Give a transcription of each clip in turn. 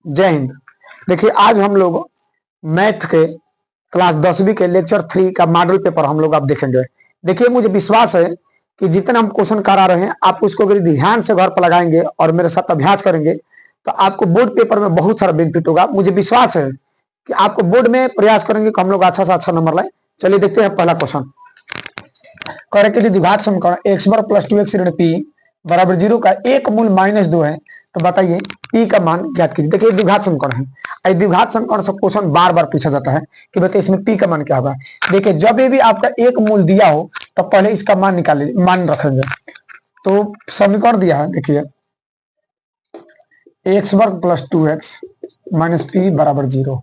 जय हिंद। देखिए आज हम लोग मैथ के क्लास 10वीं के लेक्चर 3 का मॉडल पेपर हम लोग आप देखेंगे। देखिए मुझे विश्वास है कि जितना हम क्वेश्चन करा रहे हैं आप उसको अगर ध्यान से घर पर लगाएंगे और मेरे साथ अभ्यास करेंगे तो आपको बोर्ड पेपर में बहुत सारा बेनिफिट होगा। मुझे विश्वास है कि आपको बोर्ड में प्रयास करेंगे कि हम लोग अच्छा से अच्छा नंबर लाए। चलिए देखते हैं पहला क्वेश्चन। कह रहे कि द्विघात समीकरण एक्स वर्ग प्लस 2x ऋण पी बराबर 0 का एक मूल -2 है, तो बताइए पी का मान ज्ञात कीजिए। देखिए द्विघात समीकरण है, द्विघात समीकरण से क्वेश्चन बार बार पूछा जाता है कि बताइए इसमें पी का मान क्या होगा। देखिए जब भी आपका एक मूल दिया हो तो पहले इसका मान निकाल मान रखेंगे। तो समीकरण दिया है, देखिए एक्स वर्ग प्लस 2x माइनस पी बराबर 0।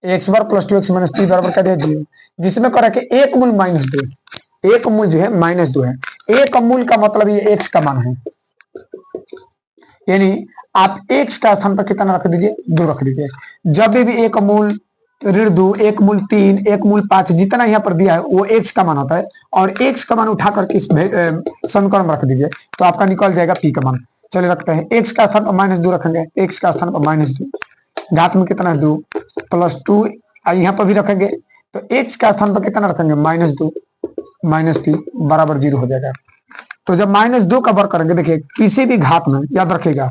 एक्स वर्ग प्लस 2x माइनस पी बराबर कर दिया 0, जिसमें करा कि एक मूल -2, एक मूल जो है -2 है। एक मूल का मतलब ये एक्स का मान है, यानी आप एक्स का स्थान पर कितना रख दीजिए, 2 रख दीजिए। जब भी एक मूल ऋण 2, एक मूल 3, एक मूल 5 जितना यहाँ पर दिया है वो एक्स का मान होता है, और एक्स का मान उठा करके इस समीकरण में रख दीजिए तो आपका निकल जाएगा पी का मान। चलिए रखते हैं, एक्स का स्थान पर -2 रखेंगे, एक्स का स्थान पर -2, घात में कितना है 2 प्लस 2, यहाँ पर भी रखेंगे तो एक्स का स्थान पर कितना रखेंगे -2 माइनस पी बराबर 0 हो जाएगा। तो जब -2 का वर्ग करेंगे, देखिए किसी भी घात में याद रखिएगा,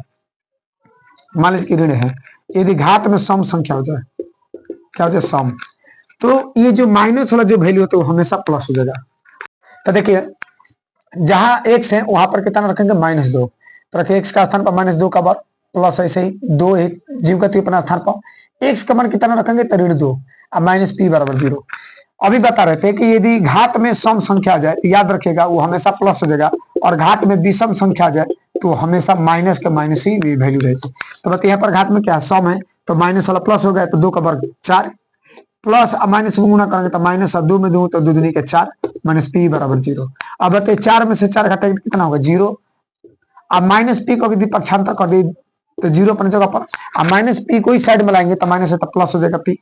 मान लीजिए ऋण है, यदि घात में सम संख्या हो जाए, क्या हो जाए सम, तो ये जो माइनस वाला जो वैल्यू होता है वो हमेशा प्लस हो जाएगा। तो देखिए जहां एक्स है वहां पर कितना रखेंगे -2, तो रखिए एक्स का स्थान पर -2 का वर्ग प्लस ऐसे ही 2 एक जीव का अपना स्थान पर एक्स का मान कितना रखेंगे तो ऋण 2 और माइनस पी बराबर 0। अभी बता रहे थे कि यदि घात में सम संख्या आ जाए तो याद रखिएगा वो हमेशा प्लस हो जाएगा, और घात में विषम संख्या आ जाए तो हमेशा माइनस के माइनस ही वैल्यू रहेगी। तो बताइए यहाँ पर घात में क्या सम है तो माइनस वाला प्लस हो गया, तो 2 का वर्ग 4 प्लस माइनस गुना करेंगे तो माइनस 2 में 2 तो 2 दूनी के 4 माइनस पी बराबर 0। अब बताइए 4 में से 4 घटाएंगे कितना होगा 0। अब माइनस पी को यदि पक्षांतर कर दी तो 0 अपनी जगह पर, अब माइनस पी को ही साइड में लाएंगे तो माइनस है तो प्लस हो जाएगा पी।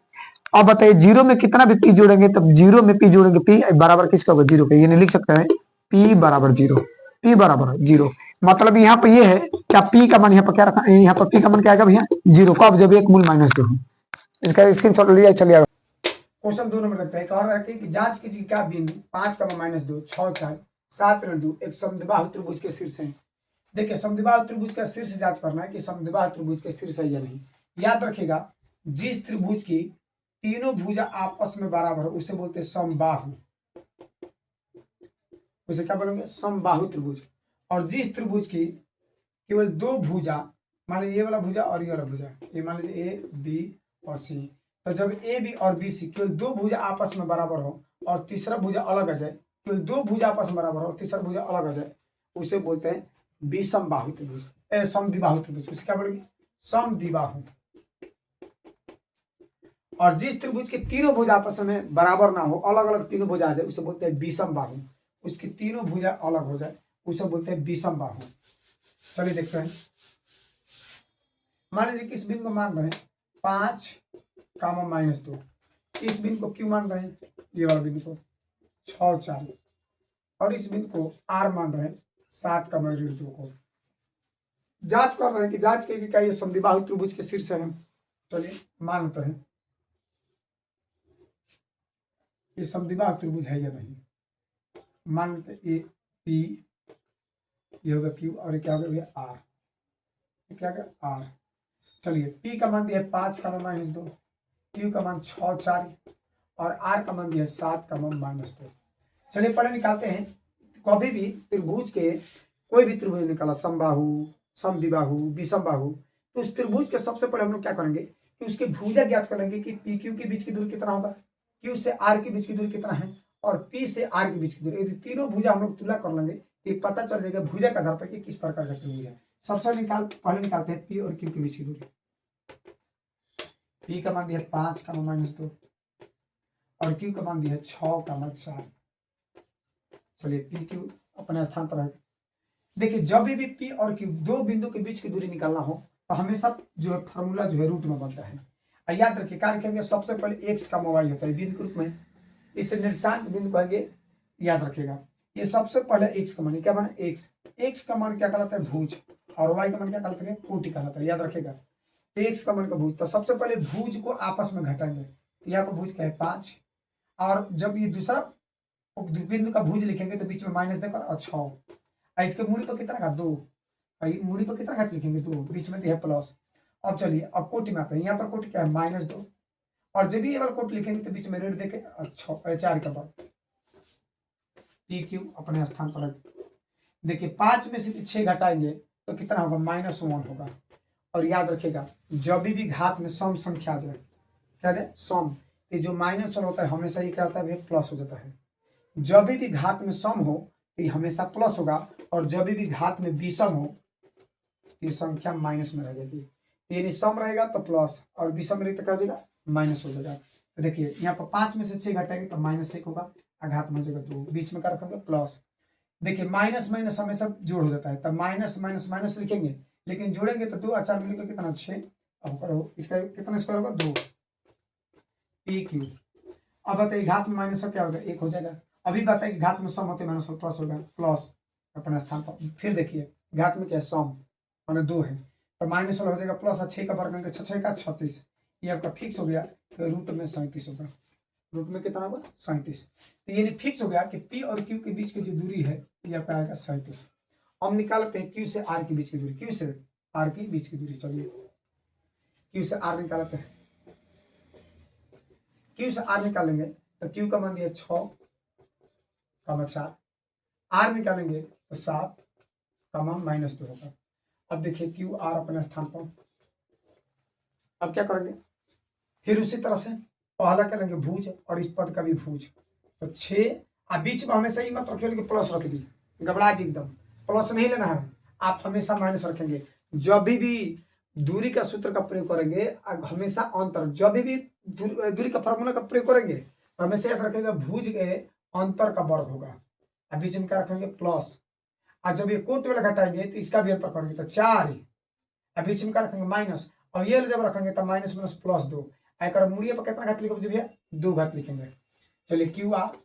अब बताइए 0 में कितना भी पी जोड़ेंगे तो 0 में पी जोड़ेंगे पी बराबर किसका होगा 0 के, यानी लिख सकते हैं पी बराबर 0, पी बराबर 0। मतलब यहाँ पर ये है क्या पी का मान यहाँ पर क्या रखा, यहाँ पर पी का मान क्या आएगा भैया 0, कब जब एक मूल -2 हो। इसका स्क्रीनशॉट लिया चलिए। क्वेश्चन 2 नंबर लगता है, कह रहा है कि जांच कीजिए क्या बिंदु 5, -2, 6, 4, 7, ऋण 2 एक समद्विबाहु त्रिभुज के शीर्ष है। देखिए समद्विबाहु त्रिभुज का शीर्ष जांच करना है कि समद्विबाहु त्रिभुज के शीर्ष है या नहीं। याद रखिएगा जिस त्रिभुज की तीनों भुजा आपस में बराबर हो उसे बोलते हैं समबाहु, उसे क्या बोलेंगे समबाहु त्रिभुज। और जिस त्रिभुज की केवल 2 भुजा, मान लीजिए ये वाला भुजा और ये वाला भुजा, ये मान लीजिए ए बी और सी, तो जब ए बी और बी सी केवल 2 भुजा आपस में बराबर हो और तीसरा भुजा अलग आ जाए, केवल 2 भुजा आपस में बराबर हो और तीसरा भुजा अलग आ जाए, उसे बोलते हैं विषमबाहु त्रिभुज, समद्विबाहु त्रिभुज। उसे क्या बोलेंगे समद्विबाहु। और जिस त्रिभुज के तीनों भुजा आपस में बराबर ना हो, अलग अलग तीनों भुजा आ जाए, उसे बोलते हैं विषमबाहु। उसकी तीनों भुजा अलग हो जाए उसे बोलते हैं विषमबाहु। चलिए देखते हैं, मान लीजिए किस बिंदु को मान रहे हैं 5, -2, इस बिंदु को क्यों मान रहे हैं, ये वाला बिंदु को 6, 4, और इस बिंदु को आर मान रहे हैं 7, ऋण 2 को। जांच कर रहे हैं कि जांच के क्या ये समद्विबाहु त्रिभुज के शीर्ष है। चलिए मानते हैं ये समद्विबाहु त्रिभुज है या नहीं। मानते ए पी, ये होगा क्यू, और ये क्या होगा भैया आर, ये क्या होगा आर। चलिए पी का मान दिया है 5, -2, क्यू का मान 6, 4 और आर का मान दिया है 7, -2। चलिए पहले निकालते हैं। कभी भी त्रिभुज के कोई भी त्रिभुज निकाला समबाहु, समद्विबाहु, विषमबाहु, तो उस त्रिभुज के सबसे पहले हम लोग क्या करेंगे कि उसके भुजा ज्ञात कर लेंगे कि पी क्यू के बीच की दूरी कितना होगा, क्यू से आर के बीच की दूरी कितना है, और पी से आर के बीच की दूरी। यदि तीनों भुजा हम लोग तुलना कर लेंगे तो पता चल जाएगा भुजा के आधार पर कि किस प्रकार का त्रिभुज है। सबसे पहले निकालते हैं पी और क्यू के बीच की दूरी। पी का मान दिया 5, -2 और क्यू का मान दिया है 6, 4। चलिए पी क्यू अपने स्थान पर है। देखिए जब भी पी और क्यू दो बिंदु के बीच की दूरी निकालना हो तो हमेशा जो है फार्मूला जो है रूट में बनता है। याद रखिए कार्य करेंगे सबसे पहले एक्स का y होता है बिंदु के रूप में, इसे निर्देशांक बिंदु कहेंगे। याद रखिएगा ये सबसे पहले एक्स का मान क्या बना एक्स, एक्स का मान क्या कहलाता है भुज, और y का मान क्या कहलाता है, कोटि कहलाता है, याद रखेगा। x का मान का भुज, तो सबसे पहले भुज को आपस में घटाएंगे, तो यहाँ पर भुज क्या है 5, और जब ये दूसरा बिंदु का भुज लिखेंगे तो बीच में माइनस देकर और 6, इसके मूड़ी पर कितना का 2, मूड़ी पर कितना घात लिखेंगे 2, बीच में दिया प्लस। अब चलिए अब कोटि में आते हैं, यहाँ पर कोटि क्या है -2, और जब भी ये वाला कोटि लिखेंगे तो बीच में ऋण देके 4 का वर्ग, पी क्यू अपने स्थान पर रख। देखिए 5 में से 6 घटाएंगे तो कितना होगा -1 होगा। और याद रखिएगा जब भी घात में सम संख्या आ जाए, क्या जाए सम, ये जो -1 होता है हमेशा ये क्या होता है प्लस हो जाता है। जब भी घात में सम हो तो ये हमेशा प्लस होगा, और जब भी घात में विषम हो तो ये संख्या माइनस में रह जाएगी। यानी सम रहेगा तो प्लस, और विषम रहेगा तो क्या हो जाएगा माइनस हो जाएगा। तो देखिए यहाँ पर 5 में से 6 घटाएंगे तो -1 होगा, आघात में हो जाएगा 2, बीच में क्या रखेंगे प्लस। देखिए माइनस माइनस हमेशा जोड़ हो जाता है, तब माइनस माइनस माइनस लिखेंगे, लेकिन जोड़ेंगे तो 2 और 4 मिलकर कितना 6, अब करो इसका कितना स्क्वायर होगा 2 पी क्यू। अब बताइए घात में माइनस क्या होगा 1 हो जाएगा। अभी बताइए कि घात में सम होते माइनस प्लस होगा, प्लस अपने स्थान पर। फिर देखिए घात में क्या है सम माने 2 है, तो माइनस वाला हो जाएगा प्लस, और 6 का वर्ग करेंगे 6 का 36, ये आपका फिक्स हो गया, तो रूट में 37 होगा। रूट में कितना होगा 37। तो ये फिक्स हो गया कि पी और क्यू के बीच की जो दूरी है ये आपका आएगा 37। हम निकालते हैं क्यू से आर के बीच की दूरी, क्यू से आर के बीच की दूरी। चलिए क्यू से आर निकालते हैं, क्यू से आर निकालेंगे तो क्यू का मान दिया 6,4, आर निकालेंगे तो 7, -2 होगा। अब देखिए क्यू आर अपने स्थान पर। अब क्या करेंगे, फिर उसी तरह से पहला क्या लेंगे भुज, और इस पद का भी भुज, तो 6, आप बीच में हमेशा ही मत रखिए कि प्लस रख दी, घबरा जी एकदम, प्लस नहीं लेना है, आप हमेशा माइनस रखेंगे। जब भी दूरी का सूत्र का प्रयोग करेंगे हमेशा अंतर, जब भी दूरी का फॉर्मूला का प्रयोग करेंगे हमेशा याद रखेंगे भुज के अंतर का वर्ग होगा, और बीच में क्या रखेंगे प्लस, और जब ये कोट वाला घटाएंगे तो इसका भी अंतर करेंगे तो 4, और बीच में क्या रखेंगे माइनस, और ये जब रखेंगे तो माइनस माइनस +2, एक मूल्य पर कितना घात लिखोगे भैया 2 घात लिखेंगे। चलिए क्यू आर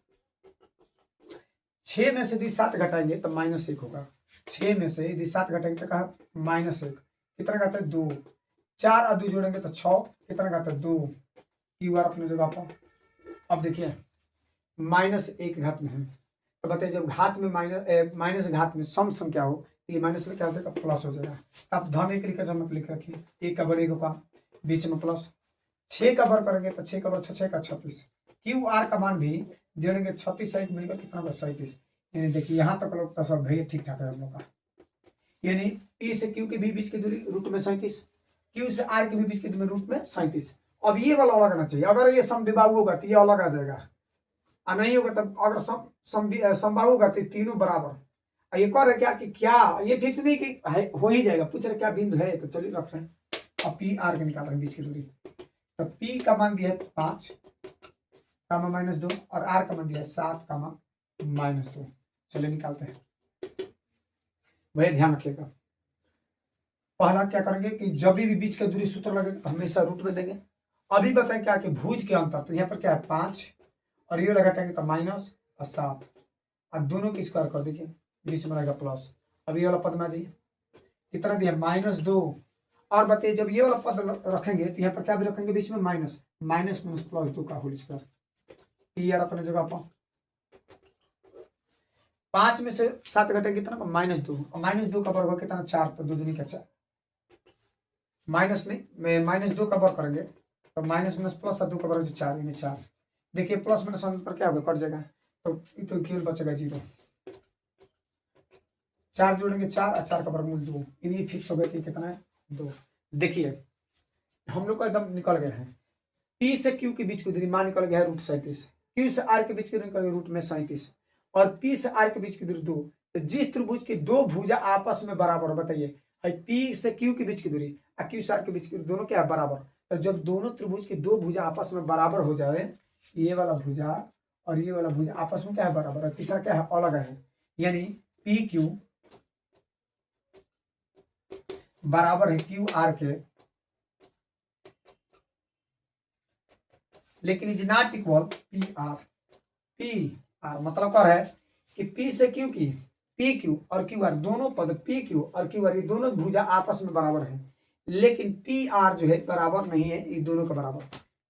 6 में से यदि 7 घटाएंगे तो -1 होगा, 6 में से यदि 7 घटाएंगे तो कहा -1, कितना घात है 2, 4 और 2 जोड़ेंगे तो 6, कितना घात है 2, क्यू आर अपने जगह पर। अब देखिए -1 घात में है, तो बताइए जब घात में माइनस घात में सम संख्या हो तो ये माइनस क्या हो जाएगा प्लस हो जाएगा। तो आप धन 1 लिखकर मत लिख रखिए, 1 का वर्ग 1 होगा, बीच में प्लस, 6 का वर्ग करेंगे तो 6 का वर्ग 6 का 36, क्यू आर का मान भी जोड़ेंगे 36 से 1 मिलकर कितना होगा 37। यानी देखिए यहाँ तक लोग तो सब भैया ठीक ठाक है हम लोग का, यानी पी से क्यू के भी बीच की दूरी रूट में 37, क्यू से आर के भी बीच की दूरी रूट में 37। अब ये वाला अलग आना चाहिए, अगर ये समद्विबाहु होगा तो ये अलग आ जाएगा, और नहीं होगा तब अगर समबाहु होगा तो तीनों बराबर। ये कह रहे क्या कि क्या ये फिक्स नहीं कि हो ही जाएगा, पूछ रहे क्या बिंदु है, तो चलिए रख रहे हैं। अब पी आर के निकाल रहे हैं बीच की दूरी, तो पी का मान दिया है 5, -2, और आर का मान दिया है 7, -2। चलिए निकालते हैं, वही ध्यान रखिएगा। पहला क्या करेंगे कि जब भी बीच का दूरी सूत्र लगेगा तो हमेशा रूट में देंगे। अभी बताएं क्या कि भुज के अंतर, तो यहाँ पर क्या है 5, और ये लगाएंगे तो माइनस और 7, और दोनों की स्क्वायर कर दीजिए, बीच में रहेगा प्लस। अब ये वाला पद में जाइए, कितना दिया -2, और बताइए जब ये वाला पद रखेंगे तो यहाँ पर क्या भी रखेंगे बीच में माइनस, -+2 का होल स्क्वायर। पी आर अपने जगह पर 5 में से 7 घटेंगे कितना को -2, और -2 का वर्ग कितना 4, तो 2 दूनी का 4, माइनस नहीं मैं -2 का वर्ग करेंगे तो माइनस प्लस और 2 का वर्ग 4, यानी 4। देखिए प्लस माइनस पर क्या होगा कट जाएगा, तो केवल बचेगा 0, 4 जोड़ेंगे 4 और 4 का वर्गमूल 2, यानी फिक्स हो गया कि कितना है 2। देखिए हम लोग का एकदम निकल गया है, पी से क्यू के बीच की दूरी मान निकल गया है √37, क्यू से आर के बीच की दूरी निकल गया रूट में 37, और पी से आर के बीच की दूरी 2। तो जिस त्रिभुज की 2 भुजा आपस में बराबर, बताइए पी से क्यू के बीच की दूरी और क्यू से आर के बीच की दूरी दोनों क्या है बराबर, तो जब दोनों त्रिभुज की 2 भुजा आपस में बराबर हो जाए, ये वाला भुजा और ये वाला भुजा आपस में क्या है बराबर, और तीसरा क्या है अलग है, यानी पी क्यू बराबर है क्यू आर के, लेकिन is not equal P R. P R मतलब क्या है कि पी से क्यू की पी क्यू और क्यू आर दोनों पद पी क्यू और क्यू आर ये दोनों भुजा आपस में बराबर है, लेकिन पी आर जो है बराबर नहीं है ये दोनों के बराबर,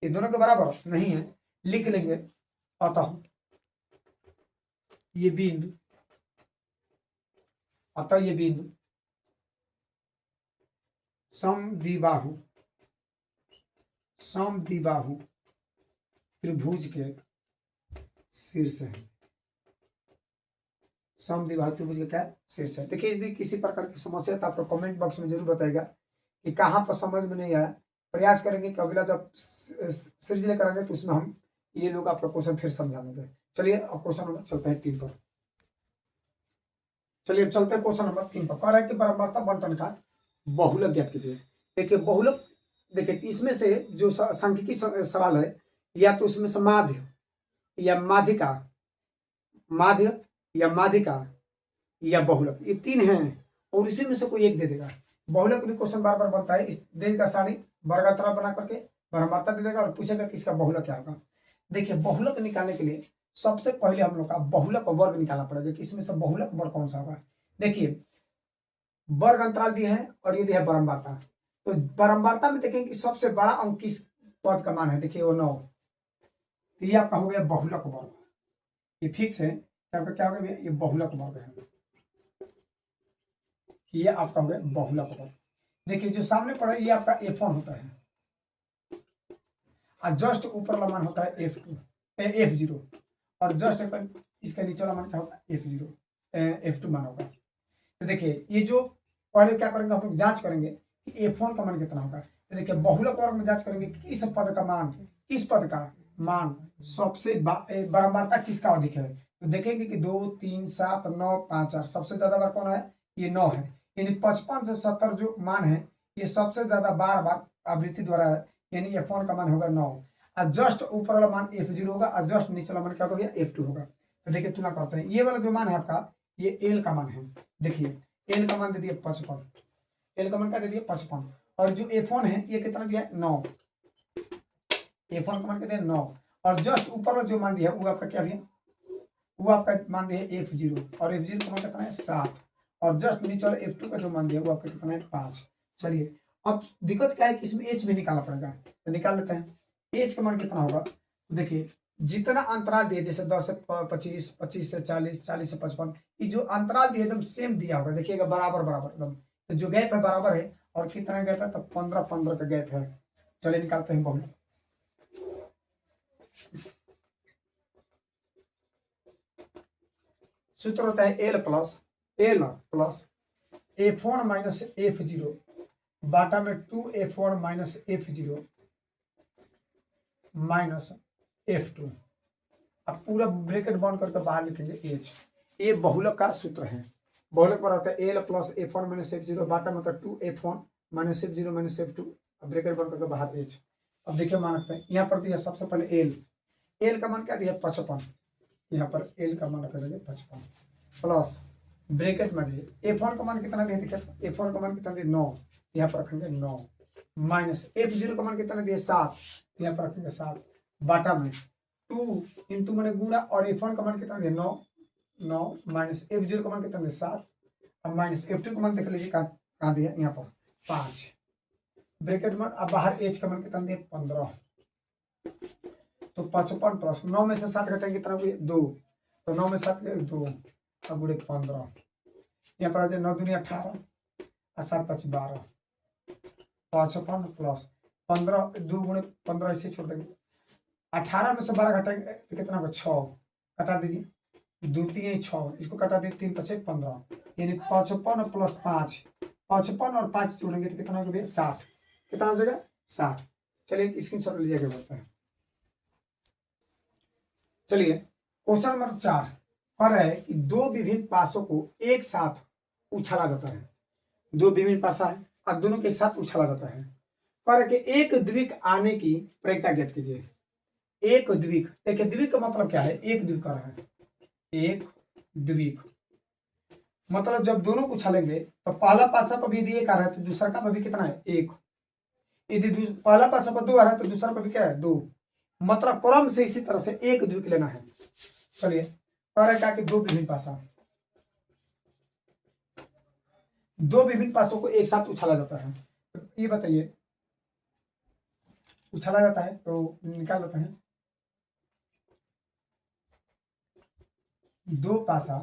ये दोनों के बराबर नहीं है। लिख लेंगे अतः ये बिंदु, अतः ये बिंदु समद्विबाहु त्रिभुज के शीर्ष है, समद्विबाहु त्रिभुज के क्या शीर्ष है। देखिए यदि किसी प्रकार की समस्या तो आपको कमेंट बॉक्स में जरूर बताएगा कि कहाँ पर समझ में नहीं आया। प्रयास करेंगे कि अगला जब सीरीज लेकर आएंगे तो उसमें हम ये लोग आपका क्वेश्चन फिर समझाएंगे। चलिए अब क्वेश्चन नंबर चलते हैं 3 पर। चलिए अब चलते हैं क्वेश्चन नंबर 3 पर। कह रहा है कि बराबरता बंटन का बहुलक ज्ञात कीजिए। देखिए बहुलक, देखिए इसमें से जो सांख्यिकी सवाल है या तो उसमें से माध्य या माध्यिका, माध्य या माध्यिका या बहुलक, ये 3 हैं और इसी में से कोई एक दे देगा। बहुलक भी क्वेश्चन बार बार बनता है, इस देगा सारणी वर्गाकार बना करके बराबरता दे देगा और पूछेगा कि इसका बहुलक क्या होगा। देखिए बहुलक निकालने के लिए सबसे पहले हम लोग का बहुलक वर्ग निकालना पड़ेगा कि इसमें से बहुलक वर्ग कौन सा होगा। देखिए वर्ग अंतराल दिए हैं और ये दिया है बारंबारता, तो बारंबारता में देखेंगे कि सबसे बड़ा अंक किस पद का मान है, देखिए वो 9, तो ये आपका हो गया बहुलक वर्ग, ये फिक्स है। आपका क्या हो गया, ये बहुलक वर्ग है, ये आपका हो गया बहुलक वर्ग। देखिए जो सामने पड़ा ये आपका F1 होता है और जस्ट ऊपर वाला मान होता है F0 और जस्ट इसका नीचे वाला मान क्या होगा F2 मान होगा। तो देखिए ये जो पहले क्या करेंगे हम लोग जांच करेंगे कि F1 का मान कितना होगा। तो देखिए बहुलक वर्ग में जांच करेंगे कि किस पद का मान सबसे बारंबारता किसका अधिक है। तो देखेंगे कि 2, 3, 7, 9, 5, 4 सबसे ज्यादा बार कौन है, ये 9 है, यानी 55 से 70 जो मान है ये सबसे ज्यादा बार आवृत्ति द्वारा है, यानी F1 का मान होगा 9 और जस्ट ऊपर वाला मान F0 होगा और जस्ट नीचे वाला मान क्या होगा F2 होगा। तो देखिए तुलना करते हैं, ये वाला जो मान है आपका ये L का मान है। देखिए L का मान दे दिया 55, L का मान क्या दे दिया 55 और जो F1 है ये कितना दिया 9, F1 का मान क्या दिया 9 और जस्ट ऊपर वाला जो मान दिया वो आपका क्या है, वो आपका मान दिया है F0 और F0 का मान कितना है 7 और जस्ट नीचे वाला F2 का जो मान दिया वो आपका कितना है 5। चलिए अब दिक्कत क्या है कि इसमें H भी निकालना पड़ेगा, तो निकाल लेते हैं। H का मान कितना होगा, तो देखिए जितना अंतराल दिए जैसे 10 से 25, 25 से 40, 40 से 55, ये जो अंतराल दिए एकदम सेम दिया होगा, देखिएगा बराबर एकदम, तो जो गैप है बराबर है और कितना गैप है तो 15 का गैप है। चलिए निकालते हैं बहुलक। सूत्र होता है L plus F1 minus F0 बाटा में 2F1 minus F0 minus F2, अब पूरा ब्रैकेट बंद करके बाहर लिखेंगे H। ये बहुलक का सूत्र है। बहुलक पर होता है L plus F1 minus F0 बाटा मतलब 2F1 minus F0 minus F2, bracket बंद करके बाहर H। अब देखिए मान रखते हैं यहाँ पर दिया सबसे पहले L का मान क्या दिया 55, यहाँ पर L का मान रख देंगे 55 प्लस ब्रैकेट में F1 का मान कितना दिया, देखिए F1 का मान कितना दिया 9, यहाँ पर रखेंगे 9 माइनस F0 का मान कितना दिया 7, यहाँ पर रखेंगे 7 बाटा में 2 इंटू मैंने गुणा और F1 का मान कितना दिया 9 माइनस F0 का मान कितना दिया 7 और माइनस F2 का मान देख लीजिए कहाँ दिया यहाँ पर 5 ब्रैकेट में। अब बाहर H का मान कितना दिया 15, तो 55 प्लस 9 में से 7 घटेंगे कितना हुए 2, तो 9 में 7 गए 2 अब गुड़े 15, यहाँ पर आ जाए 9 दूनी 18 और 7 5 12, 55 प्लस 15 2 गुणे 15 इसे छोड़ देंगे, 18 में से 12 घटाएंगे तो कितना होगा 6, कटा दीजिए 2 3 6, इसको कटा दीजिए 3 5 15, यानी 55 प्लस 5, 55 और 5 जोड़ेंगे तो कितना होगा 60, कितना हो जाएगा 60। चलिए स्क्रीनशॉट लीजिए आगे बढ़ते हैं। चलिए क्वेश्चन नंबर 4 पर है कि 2 विभिन्न पासों को एक साथ उछाला जाता है, 2 विभिन्न पासा है और दोनों के एक साथ उछाला जाता है, पर के एक द्विक आने की प्रक्रिया ज्ञात कीजिए। एक द्विक, देखिए द्विक का मतलब क्या है, एक द्विक का है, एक द्विक मतलब जब दोनों को उछालेंगे तो पहला पासा पर भी यदि एक आ रहा है तो दूसरा का भी कितना है 1, यदि पहला पासा पर 2 आ रहा है तो दूसरा पर भी क्या है 2, मतलब क्रम से इसी तरह से एक द्विक लेना है। चलिए पर क्या कि 2 विभिन्न पासा, दो विभिन्न पासों को एक साथ उछाला जाता है, तो ये बताइए, उछाला जाता है तो निकाल लेते हैं। दो पासा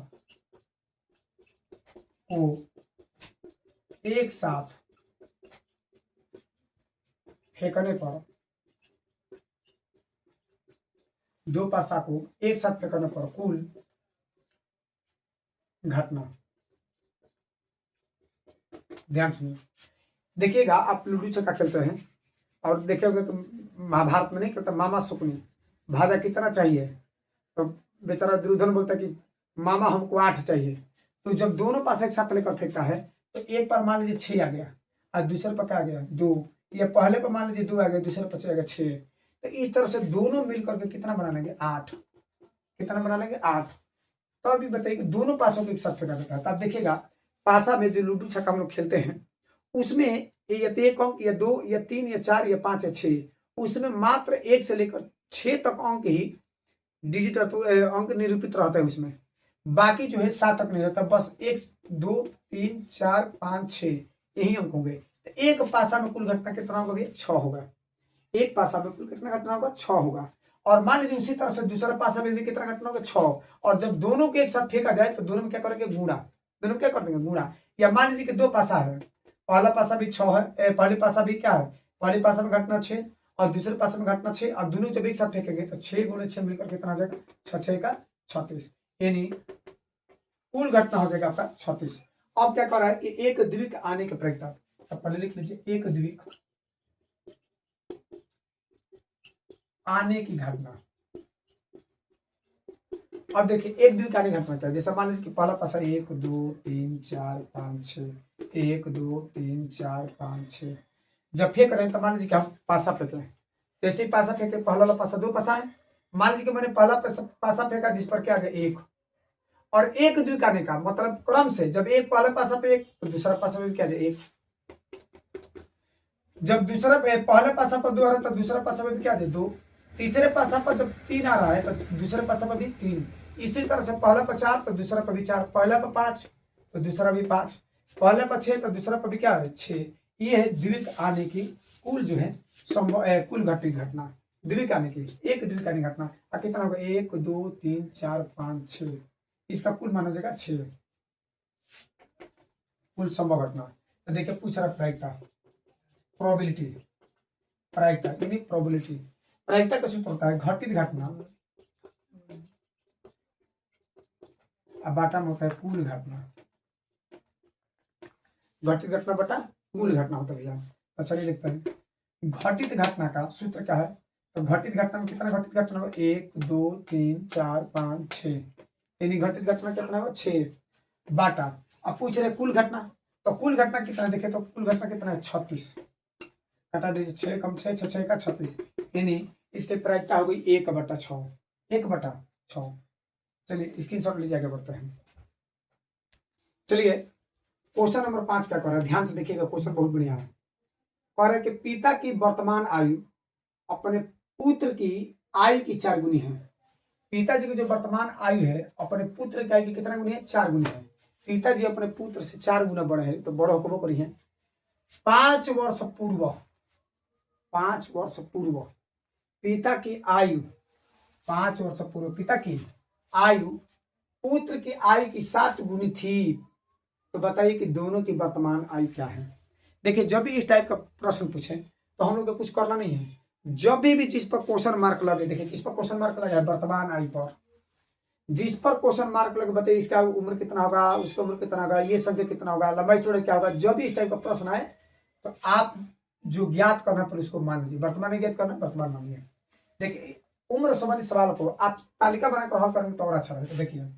को एक साथ फेंकने पर, दो पासा को एक साथ फेंकने पर कुल घटना। ध्यान सुनिए, देखिएगा आप लूडो छक्का खेलते हैं और देखे होंगे तो महाभारत में नहीं कहता मामा सुकनी भाजा कितना चाहिए, तो बेचारा दुर्योधन बोलता है कि मामा हमको 8 चाहिए। तो जब दोनों पास एक साथ लेकर फेंकता है तो एक पर मान लीजिए 6 आ गया और दूसरे पर क्या आ गया 2, या पहले पर मान लीजिए 2 आ गया, दूसरे पर आ गया 6। तो इस तरह से दोनों मिलकर के कितना बना लेंगे 8, कितना बना लेंगे 8। तो अभी बताइए कि दोनों पासों को एक साथ फेंका जाता है। तो आप देखिएगा पासा में जो लूडो छक्का हम लोग खेलते हैं उसमें या तो 1 अंक या 2 या 3 या 4 या 5 या 6, उसमें मात्र 1 से लेकर 6 तक अंक ही डिजिट अंक निरूपित रहता है उसमें, बाकी जो है 7 तक नहीं रहता, बस 1 2 3 4 5 6 यही अंक होंगे। तो एक पासा में कुल घटना कितना होगा भैया 6 होगा, एक पासा में कुल कितना घटना होगा 6 होगा। और मान लीजिए उसी तरह से दूसरा पासा में भी कितना घटना होगा 6, और जब दोनों को एक साथ फेंका जाए तो दोनों में क्या करेंगे गुणा, दोनों क्या कर देंगे गुणा। या मान लीजिए कि 2 पासा है, पहला पासा भी 6 है, पहले पासा भी क्या है, पहले पासा में घटना 6 और दूसरे पासा में घटना 6, और दोनों जब एक साथ फेंकेंगे तो 6 गुणे 6 मिलकर कितना आ जाएगा 6 6 का 36, यानी कुल घटना हो जाएगा आपका 36। अब क्या कर रहा है कि एक द्विक आने के प्रक्रिया, तो पहले लिख लीजिए एक द्विक आने की घटना। अब देखिए एक द्विक आने की घटना क्या है, जैसे मान लीजिए कि पहला पासा 1 2 3 4 5 6, 1 2 3 4 5 6, जब फेंक रहे हैं तो मान लीजिए कि हम पासा फेंक रहे हैं, जैसे ही पासा फेंके, पहला वाला पासा 2 पासा है, मान लीजिए कि मैंने पहला पासा फेंका जिस पर क्या आ गया 1, और एक द्विक आने का मतलब क्रम से जब एक पहले पासा पे 1 तो दूसरा पासा में भी क्या आ जाए 1, जब दूसरा पहले पासा पर 2 आ रहा है तो दूसरा पासा में भी क्या आ जाए 2, तीसरे पासा पर जब 3 आ रहा है तो दूसरे पासा पर भी 3, इसी तरह से पहला पर 4 तो दूसरा पर भी 4, पहला पर 5 तो दूसरा भी 5, पहले पर 6 तो दूसरा पर भी क्या है 6। ये है द्विक आने की कुल जो है कुल घटित घटना, द्विक आने की एक द्विक आने घटना कितना होगा 1 2 3 4 5 6, इसका कुल माना जाएगा 6 कुल संभव घटना। तो देखिए पूछ रहा प्रायिकता, प्रोबेबिलिटी, प्रायिकता यानी प्रोबेबिलिटी, प्रायिकता का सूत्र होता है घटित घटना अब बाटा में होता है कुल घटना, घटित घटना बटा कुल घटना होता है भैया। तो चलिए देखते हैं घटित घटना का सूत्र क्या है। तो घटित घटना में कितना घटित घटना होगा 1 2 3 4 5 6, यानी घटित घटना कितना होगा 6 बाटा। अब पूछ रहे कुल घटना, तो कुल घटना कितना है, देखिए तो कुल घटना कितना है 36, घटा दीजिए 6 कम 6 6 का 36, यानी इसकी प्रायिकता हो गई 1/6, 1/6। चलिए स्क्रीनशॉट लीजिए आगे बढ़ते हैं। चलिए क्वेश्चन नंबर 5 क्या कर रहा है, ध्यान से देखिएगा, क्वेश्चन बहुत बढ़िया है। कह रहा है कि पिता की वर्तमान आयु अपने पुत्र की आयु की 4 गुनी है। पिताजी की जो वर्तमान आयु है अपने पुत्र की आयु की कितना गुनी है 4 गुनी है। पिताजी अपने पुत्र से 4 गुना बड़े हैं, तो बड़ो होकर करी है 5 वर्ष पूर्व, 5 वर्ष पूर्व पिता की आयु, 5 वर्ष पूर्व पिता की आयु पुत्र की आयु की 7 गुनी थी। तो बताइए कि दोनों की वर्तमान आयु क्या है। देखिए जब भी इस टाइप का प्रश्न पूछे तो हम लोग को कुछ करना नहीं है, जब भी जिस पर क्वेश्चन मार्क लगे, देखिए किस पर क्वेश्चन मार्क लगा है वर्तमान आयु पर, जिस पर क्वेश्चन मार्क लगे बताइए इसका उम्र कितना होगा, उसका उम्र कितना होगा, ये संख्या कितना होगा, लंबाई चौड़ाई क्या होगा। जब भी इस टाइप का प्रश्न आए तो आप जो ज्ञात करना पर उसको मान लीजिए, वर्तमान ज्ञात करना वर्तमान मानिए। देखिए उम्र संबंधी सवाल को आप तालिका बनाकर हल करेंगे तो और अच्छा रहेगा। तो देखिए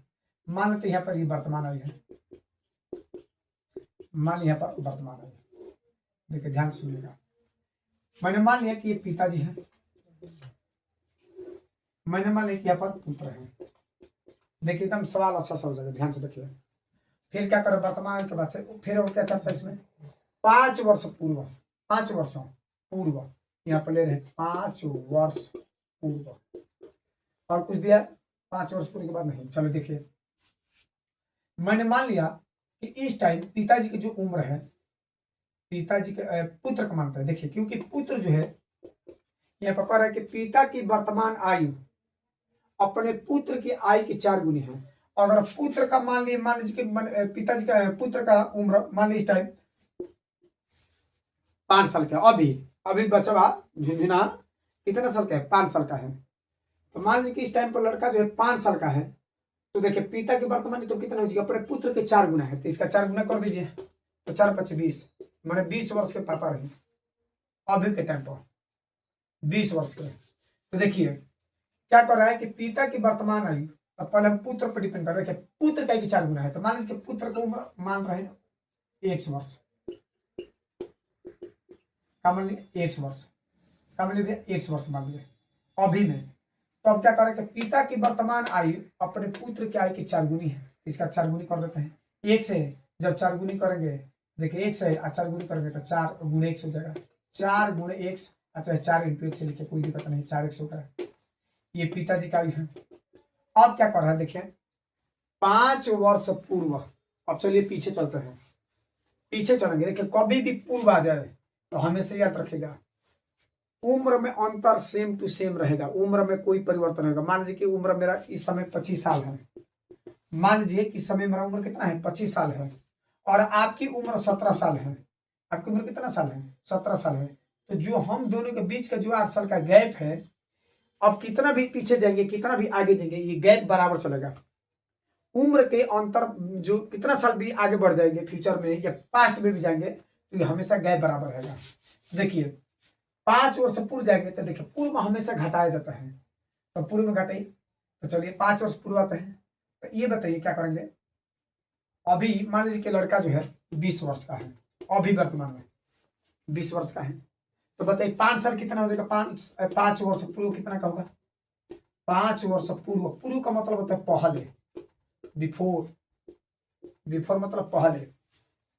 मान लेते यहाँ पर ये वर्तमान आयु है, मान लिया पर वर्तमान आयु, देखिए ध्यान सुनिएगा, मैंने मान लिया कि ये पिताजी हैं, मैंने मान लिया कि यहाँ पर पुत्र हैं। देखिए एकदम सवाल अच्छा सा हो जाएगा, ध्यान से देखिए। फिर क्या करें वर्तमान के बाद से फिर और क्या चर्चा इसमें 5 वर्ष पूर्व, 5 वर्षों पूर्व यहाँ पर ले रहे 5 वर्ष पूर्व, और कुछ दिया 5 वर्ष पूर्व के बाद नहीं। चलो देखिए मैंने मान लिया कि इस टाइम पिताजी की जो उम्र है, पिताजी के पुत्र का मानता है। देखिए क्योंकि पुत्र जो है यहाँ पर कह रहा है कि पिता की वर्तमान आयु अपने पुत्र की आयु की 4 गुनी है। और अगर पुत्र का मान लीजिए कि पिताजी का पुत्र का उम्र मान लीजिए इस टाइम 5 साल का, अभी बचवा झुंझुना कितना साल का है, 5 साल का है। तो मान लीजिए कि इस टाइम पर लड़का जो है 5 साल का है, तो देखिए पिता की वर्तमान तो कितना हो जाएगा, अपने पुत्र के 4 गुना है, तो इसका 4 गुना कर दीजिए, तो 4 5 20, मैंने 20 वर्ष के पापा रहे अभी के टाइम पर, 20 वर्ष के। तो देखिए क्या कर रहा है कि पिता की वर्तमान आयु, अब पहले हम पुत्र पर डिपेंड कर रहे हैं, पुत्र का 4 गुना है, तो मान लीजिए पुत्र का उम्र मान रहे हैं 100 वर्ष, का मान लीजिए 100 वर्ष, का मान लीजिए 100 वर्ष मान लीजिए अभी में। तो अब क्या करें कि पिता की वर्तमान आयु अपने पुत्र की आयु की 4 गुनी है, इसका 4 गुनी कर देते हैं। 1 से जब 4 गुनी करेंगे, देखिए 1 से 4 गुनी करेंगे तो 4 गुणे 1 हो जाएगा, 4 गुणे 1, अच्छा 4 इंटू 1 से लिखे कोई दिक्कत नहीं, 4 1 होगा। ये पिताजी का आयु है। अब क्या कर रहा है देखिए 5 वर्ष पूर्व, अब चलिए पीछे चलते हैं, पीछे चलेंगे। देखिए कभी भी पूर्व आ जाए तो हमेशा याद रखेगा उम्र में अंतर सेम टू सेम रहेगा, उम्र में कोई परिवर्तन होगा। मान लीजिए कि उम्र मेरा इस समय 25 साल है, मान लीजिए कि इस समय मेरा उम्र कितना है, 25 साल है, और आपकी उम्र 17 साल है। आपकी उम्र कितना साल है, 17 साल है। तो जो हम दोनों के बीच का जो 8 साल का गैप है, अब कितना भी पीछे जाएंगे, कितना भी आगे जाएंगे, ये गैप बराबर चलेगा। उम्र के अंतर जो कितना साल भी आगे बढ़ जाएंगे फ्यूचर में या पास्ट में भी जाएंगे, तो ये हमेशा गैप बराबर रहेगा। देखिए 5 वर्ष पूर्व जाएंगे तो देखिए पूर्व हमेशा घटाया जाता है, तो पूर्व में घटाइए, तो चलिए 5 वर्ष पूर्व आते हैं। तो ये बताइए क्या करेंगे, अभी मान लीजिए कि लड़का जो है 20 वर्ष का है, अभी वर्तमान में 20 वर्ष का है, तो बताइए 5 साल कितना हो जाएगा, 5 वर्ष पूर्व कितना का होगा, 5 वर्ष पूर्व, पूर्व का मतलब होता है पहले, बिफोर, बिफोर मतलब पहले,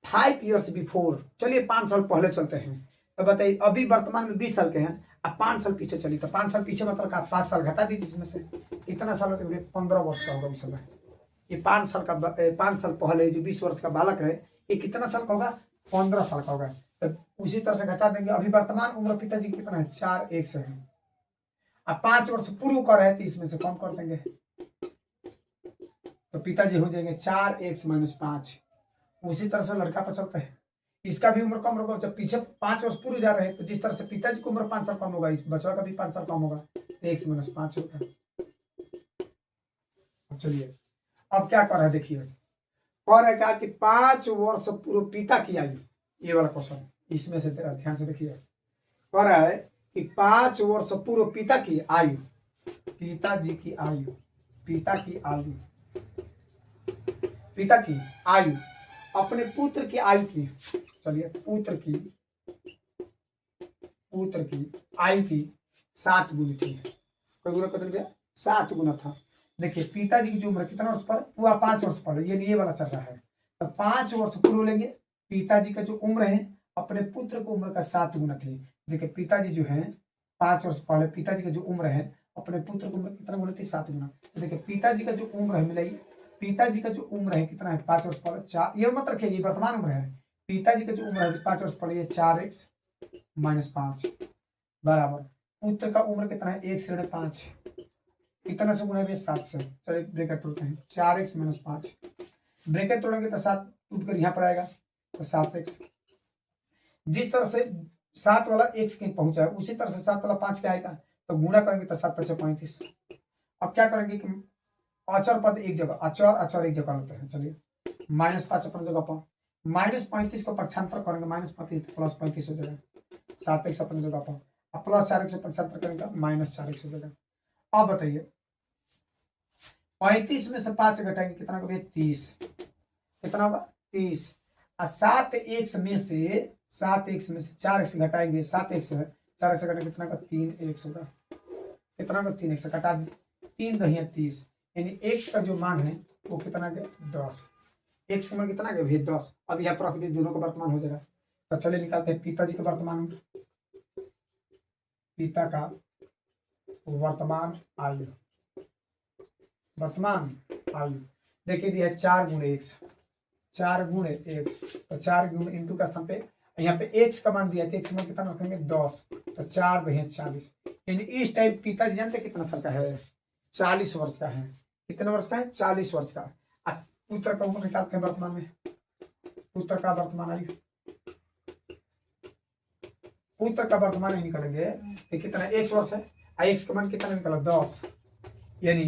5 years बिफोर। चलिए 5 साल पहले चलते हैं, तो बताइए अभी वर्तमान में 20 साल के हैं, अब 5 साल पीछे चलिए, तो 5 साल पीछे मतलब 5 साल घटा दीजिए, इसमें से कितना साल होता है, 15 वर्ष का होगा उस समय। ये 5 साल का 5 साल पहले जो 20 वर्ष का बालक है, ये कितना साल का होगा, 15 साल का होगा। तो उसी तरह से घटा देंगे, अभी वर्तमान उम्र पिताजी कितना है, 4 1 से है, अब 5 वर्ष पूर्व का रहे तो इसमें से कम कर देंगे, तो पिताजी हो जाएंगे 4 1 - 5। उसी तरह से लड़का पर चलता है, इसका भी उम्र कम होगा, जब पीछे 5 वर्ष पूर्व जा रहे हैं, तो जिस तरह से पिताजी की उम्र 5 साल कम होगा, इस बच्चा का भी 5 साल कम होगा, तो 1 - 5 होगा। अब चलिए अब क्या कर रहा है देखिए, कह रहा है कि 5 वर्ष पूर्व पिता की आयु, ये वाला क्वेश्चन इसमें से तेरा ध्यान से देखिए, कह रहा है कि 5 वर्ष पूर्व पिता की आयु, पिताजी की आयु, पिता की आयु, पिता की आयु अपने पुत्र की आयु की, चलिए पुत्र की आयु की 7 गुनी थी, कोई गुना कितना भैया, 7 गुना था। देखिए पिताजी की जो उम्र कितना वर्ष पर, पूरा 5 वर्ष पर, ये वाला चर्चा है। तो 5 वर्ष पूर्व लेंगे, पिताजी का जो उम्र है अपने पुत्र को उम्र का 7 गुना थी। देखिए पिताजी जो है 5 वर्ष पहले पिताजी का जो उम्र है अपने पुत्र की उम्र कितना गुना थी, 7 गुना। तो देखिए पिताजी का जो उम्र है मिलाइए, पिताजी का जो उम्र है कितना है, 5 वर्ष पहले 4, ये मत रखिए ये वर्तमान उम्र है, पिताजी का जो उम्र है 5 वर्ष पहले, ये 4x - 5 बराबर पुत्र का उम्र कितना है, 1 से 5, कितना से गुना है, 7 से। चलिए ब्रैकेट तोड़ते हैं, 4x - 5, ब्रैकेट तोड़ेंगे तो 7 टूट कर यहाँ पर आएगा, तो 7x। जिस तरह से 7 वाला x कहीं पहुंचा है, उसी तरह से 7 वाला 5 क्या आएगा, तो गुणा करेंगे तो 7 5 35। अब क्या करेंगे कि अचर पद एक जगह, अचर एक जगह होते हैं। चलिए -5 अपनी जगह पर, -35 को पक्षांतर करेंगे, -35 प्लस 35 हो जाएगा, 7x अपनी जगह पर, अब प्लस 4x से पक्षांतर करेंगे -4x हो जाएगा। अब बताइए 35 में से 5 घटाएंगे कितना होगा, 30, कितना होगा 30, और 7x में से 4x घटाएंगे, 7x से 4x घटाएंगे कितना होगा, 3x होगा, कितना होगा 3x घटा दीजिए, 3 दहिया 30, यानी x का जो मान है वो कितना गया, 10, x का मान कितना गया भैया 10। अब यहाँ पर रख दीजिए, दोनों का वर्तमान हो जाएगा। तो चलिए निकालते हैं पिताजी का वर्तमान, पिता का वर्तमान आयु, वर्तमान आयु देखिए दिया 4 × 1, 4 गुणे एक्स, तो 4 गुणे इंटू का स्थान पे यहाँ पे एक्स का मान दिया है, एक्स में कितना रखेंगे 10, तो 4 दहे 40। यानी इस टाइप पिताजी जानते कितना साल का है, 40 वर्ष का है। कितने वर्ष का है, 40 वर्ष का। अब पुत्र का उम्र निकालते हैं वर्तमान में, पुत्र का वर्तमान आयु, पुत्र का वर्तमान आयु निकालेंगे तो कितना एक्स वर्ष है, एक्स का मान कितना निकाला 10। यानी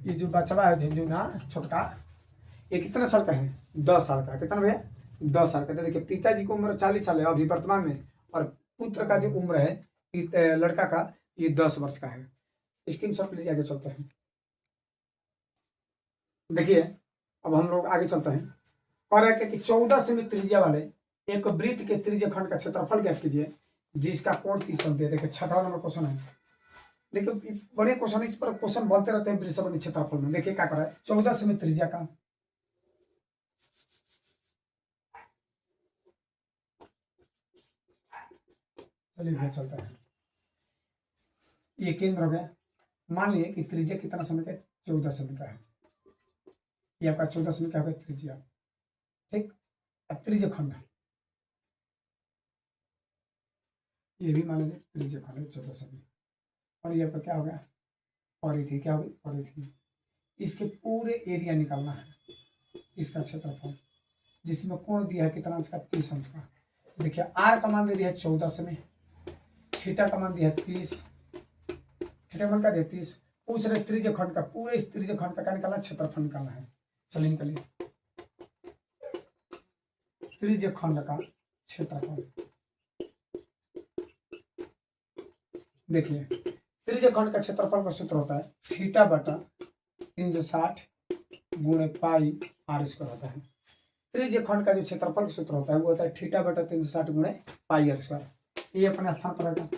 ये जो बचवा है झुंझुना छोटका, ये कितना साल का है, 10 साल का। कितना भैया, 10 साल का। तो देखिए पिताजी की उम्र 40 साल है अभी वर्तमान में, और पुत्र का जो उम्र है लड़का का, ये 10 वर्ष का है। स्क्रीनशॉट लीजिए, आगे चलते हैं। देखिए अब हम लोग आगे चलते हैं। और है कि 14 सेमी त्रिज्या वाले एक वृत्त के त्रिज्या खंड का क्षेत्रफल ज्ञात कीजिए जिसका कोण 30 अंश है। देखिए 6वां नंबर क्वेश्चन है। देखिए बड़े क्वेश्चन, इस पर क्वेश्चन बनते रहते हैं वृत्त संबंधी क्षेत्रफल में। देखिए क्या कर रहा है, 14 सेमी त्रिज्या का, चलिए भैया चलता है। ये केंद्र हो गया। मान लिए कि त्रिज्या कितना सेमी का, 14 सेमी का है। ये आपका 14 सेमी का होगा त्रिज्या, ठीक। अब त्रिज्या खंड, ये भी मान लीजिए त्रिज्या खंड है 14 सेमी। और ये आपका क्या हो गया, परिधि, क्या होगी परिधि। इसके पूरे एरिया निकालना है, इसका क्षेत्रफल, जिसमें कोण दिया है कितना अंश का, 30 अंश का। देखिए आर का मान दे दिया है 14 सेमी, थीटा का मान दिया है 30, थीटा मान का दिया 30। पूछ रहे त्रिज्या खंड का, पूरे इस त्रिज्या खंड का क्या निकालना है, क्षेत्रफल निकालना है। चलिए निकलिए, त्रिज्या खंड का क्षेत्रफल। देखिए त्रिज्या खंड का क्षेत्रफल का सूत्र होता है थीटा बटा 360 गुणे पाई आर स्क्वायर होता है। त्रिज्या खंड का जो क्षेत्रफल का सूत्र होता है वो होता है थीटा बटा 360 गुणे पाई आर स्क्वायर। ये अपने स्थान पर रहेगा।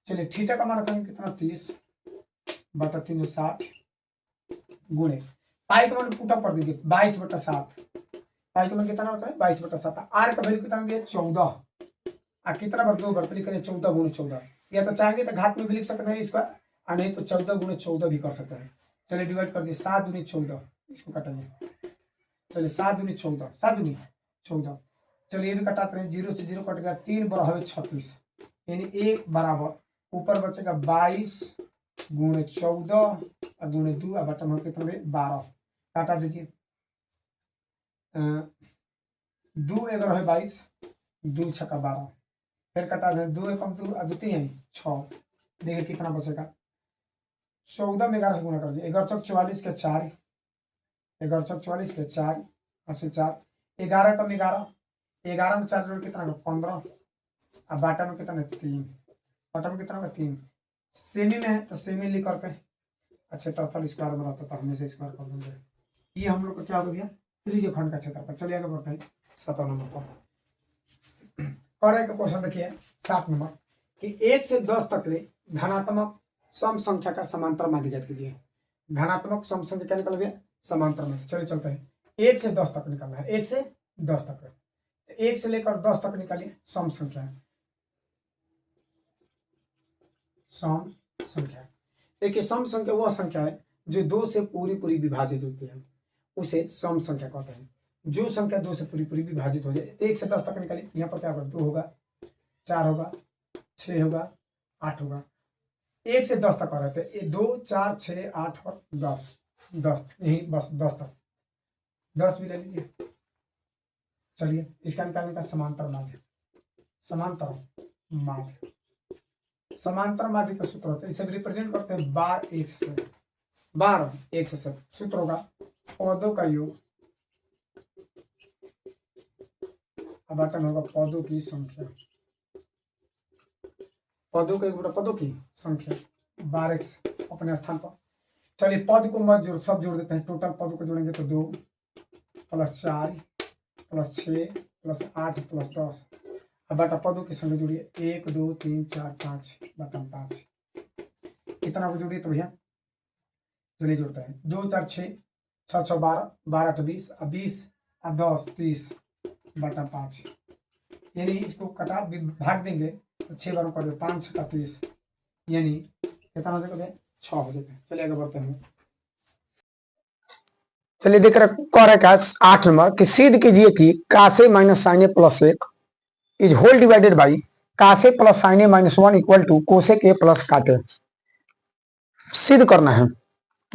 चलिए थीटा का मान रखेंगे कितना, 30 बटा 360 गुणे पाई का मान पुट अप कर दीजिए 22 बटा 7। पाई का मान कितना रखें, 22 बटा 7। आर का वैल्यू कितना दिया, 14। कितना बार, 2 बार, तो लिखेंगे 14 गुणे 14। या तो चाहेंगे तो घात में भी लिख सकते हैं इसका, और नहीं तो 14 गुणे 14 भी कर सकते हैं। चलिए डिवाइड कर दिए, 7 दूनी 14, इसको काटेंगे। चलिए 7 दूनी 14, 7 दूनी 14। चलिए ये भी कटाते रहे, 0 से 0 कट गया, 3 बड़ा है 36, यानी 1 बराबर ऊपर बचेगा 22 गुणे 14 गुणे 2 और बटन में कितना 12। काटा दीजिए, 2 11 है 22, 2 छक्का 12, फिर कटा दे 2 एकम 2 और 2 3 6। देखिए कितना बचेगा, 14 में 11 से गुणा कर दीजिए, 11 चौक 44 के 4, 11 चौक 44 के 4, 4, 11 कम 11, 11 में 4 जोड़ कितना 15, और बाटा में कितना 3, बाटा में कितना 3। सेमी में है तो सेमी लिख करके क्षेत्रफल स्क्वायर में रहता था, हमेशा स्क्वायर कर देंगे। ये हम लोग को क्या हो गया, त्रिज्या खंड का क्षेत्रफल। चलिए आगे बढ़ते हैं 7 नंबर पर। और एक क्वेश्चन देखिए 7 नंबर कि 1 से 10 तक ले धनात्मक सम संख्या का समांतर माध्य ज्ञात कीजिए। धनात्मक सम संख्या क्या निकल गया, समांतर माध्य। चलिए चलते हैं, 1 से 10 तक निकालना है, 1 से 10 तक, 1 से लेकर 10 तक निकालिए सम संख्या, सम संख्या। देखिए सम संख्या वह संख्या है जो 2 से पूरी पूरी विभाजित होती है, उसे सम संख्या कहते हैं। जो संख्या 2 से पूरी पूरी विभाजित हो जाए, 1 से 10 तक निकालिए। यहाँ पर क्या होगा, 2 होगा, 4 होगा, 6 होगा, 8 होगा। 1 से 10 तक आ रहे थे, 2 4 6 8 और 10, 10 यही बस 10 तक, 10 भी ले लीजिए। चलिए इसका निकालने का समांतर माध्य, समांतर माध्य, समांतर माध्य का सूत्र होता है, इसे रिप्रेजेंट करते हैं बार एक्स से, बार एक्स से। सूत्र होगा पदों का योग, बटन होगा पदों की संख्या, पदों का योग पदों की संख्या, बार एक्स अपने स्थान पर। चलिए पद को मत जोड़, सब जोड़ देते हैं। टोटल पद को जोड़ेंगे तो 2 + 4 + 6 + 8 + 10। अब बटा पदों की संख्या जोड़िए, 1 2 3 4 5 बटन 5। कितना को जोड़िए तो भैया, चलिए जोड़ते हैं, 2 4 6 6 6 12 12 8 20 और 20 और 10 30 बटा 5। यानी इसको कटा भाग देंगे तो 6 बार कर दे, 5 6 30, यानी कितना हो जाएगा 6 हो जाएगा। चलिए आगे बढ़ते हैं। चलिए देख रहे कह रहे का 8 नंबर कि सिद्ध कीजिए कि cos minus sine A plus 1 is whole divided by cos plus sine A minus 1 equal to cosec A plus cot. सिद्ध करना है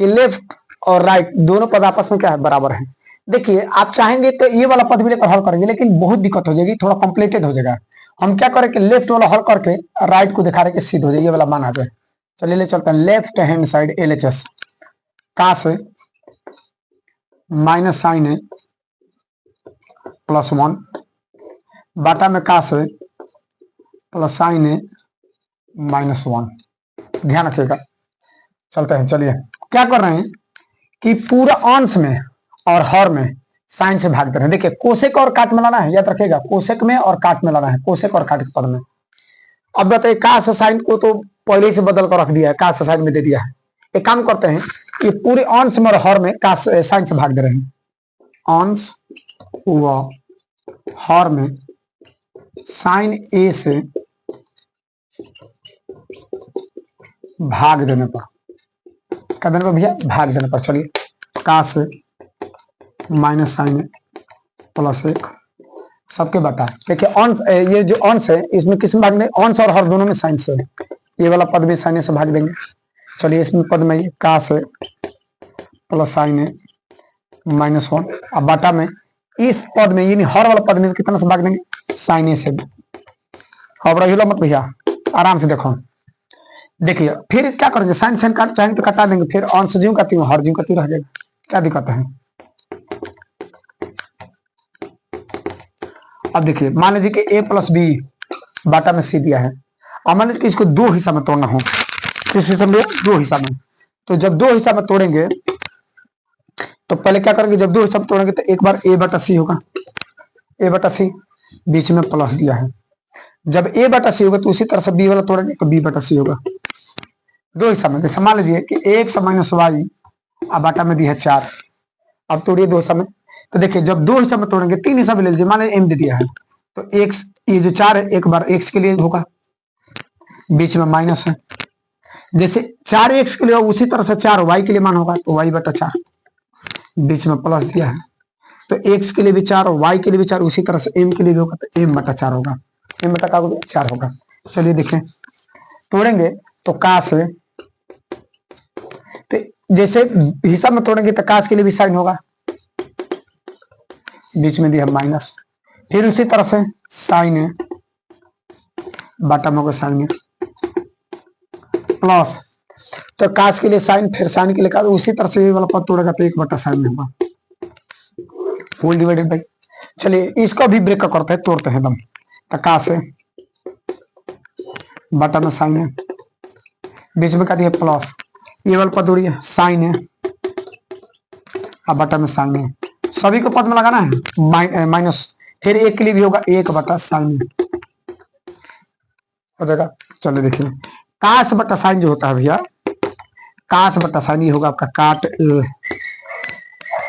कि लेफ्ट और राइट दोनों पद आपस में क्या है, बराबर है। देखिए आप चाहेंगे तो ये वाला पद भी लेकर हल करेंगे, लेकिन बहुत दिक्कत हो जाएगी, थोड़ा कॉम्प्लिकेटेड हो जाएगा। हम क्या करें कि लेफ्ट वाला हल करके राइट को दिखा रहे कि सिद्ध हो जाए, ये वाला मान आ जाए। चलिए ले चलते हैं लेफ्ट हैंड साइड LHS का से माइनस साइन ए प्लस 1 बाटा में का से प्लस साइन ए माइनस 1। ध्यान रखिएगा। चलते हैं, चलिए क्या कर रहे हैं कि पूरा अंश में और हर में साइन से भाग दे रहे हैं। देखिए कोसेक और काट में लाना है, याद रखिएगा कोसेक में और काट में लाना है, कोसेक और काट के पद में। अब बताइए का से साइन को तो पहले से बदल कर रख दिया है, का से साइन में दे दिया है। एक काम करते हैं कि पूरे अंश में और हर में का साइन से भाग दे रहे हैं। अंश व हर में साइन ए से भाग देने पर, क्या देने पर भैया, भाग देने पर। चलिए का से माइनस साइन प्लस 1 सबके बटा। देखिए अंश, ये जो अंश है इसमें किस में भाग देंगे, अंश और हर दोनों में साइन से, ये वाला पद भी साइन से भाग देंगे। चलिए इसमें पद में ये का से प्लस साइन माइनस 1 अब बाटा में इस पद में यानी हर वाला पद में कितना से भाग देंगे, साइन से। अब रही मत भैया, आराम से देखो। देखिए फिर क्या करेंगे, साइन साइन काट चाहेंगे तो कटा देंगे, फिर अंश ज्यों का त्यों हर ज्यों का त्यों रह जाएगा, क्या दिक्कत है। अब देखिए मान लीजिए कि a प्लस बी बाटा में c दिया है। अब मान लीजिए कि इसको दो हिस्सा में तोड़ना हो, किस हिस्सा में, दो हिस्सा में। तो जब दो हिस्सा में तोड़ेंगे तो पहले क्या करेंगे, जब दो हिस्सा में तोड़ेंगे तो एक बार a बटा c होगा, a बटा c बीच में प्लस दिया है। जब a बटा c होगा तो उसी तरह से b वाला तोड़ेंगे तो b बटा c होगा। दो हिस्सा में, जैसे मान लीजिए कि x माइनस वाई अब बाटा में दिया है 4। अब तोड़िए दो हिस्सा में, तो देखिए जब दो हिस्सा में तोड़ेंगे, तीन हिस्सा में ले लीजिए, मान लीजिए m दे दिया है तो x, ये जो 4 है एक बार x के लिए होगा, बीच में माइनस है। जैसे 4x के लिए उसी तरह से 4y के लिए मान होगा तो y बटा 4, बीच में प्लस दिया है। तो x के लिए भी 4 और y के लिए भी 4, उसी तरह से m के लिए भी होगा तो m बटा 4 होगा, m बटा 4 होगा। चलिए देखें तोड़ेंगे तो का से, तो जैसे हिसाब में तोड़ेंगे तो काश के लिए भी साइन होगा, बीच में दिया माइनस, फिर उसी तरह से साइन है बाटा में होगा साइन है प्लस, तो काश के लिए साइन, फिर साइन के लिए का, उसी तरह से ये वाला पद तोड़ेगा तो 1 बटा साइन होगा, होल डिवाइडेड बाई। चलिए इसको भी ब्रेक करते हैं, तोड़ते हैं एकदम। तो का से बाटा में साइन है, बीच में का दिया प्लस, ये वाला पद तोड़िए साइन है अब बाटा में साइन है, सभी को पद में लगाना है माइनस, फिर एक के लिए भी होगा 1 बटा साइन हो जाएगा। चलिए देखिए काश बटा साइन जो होता है भैया, काश बटा साइन ये होगा आपका काट ए,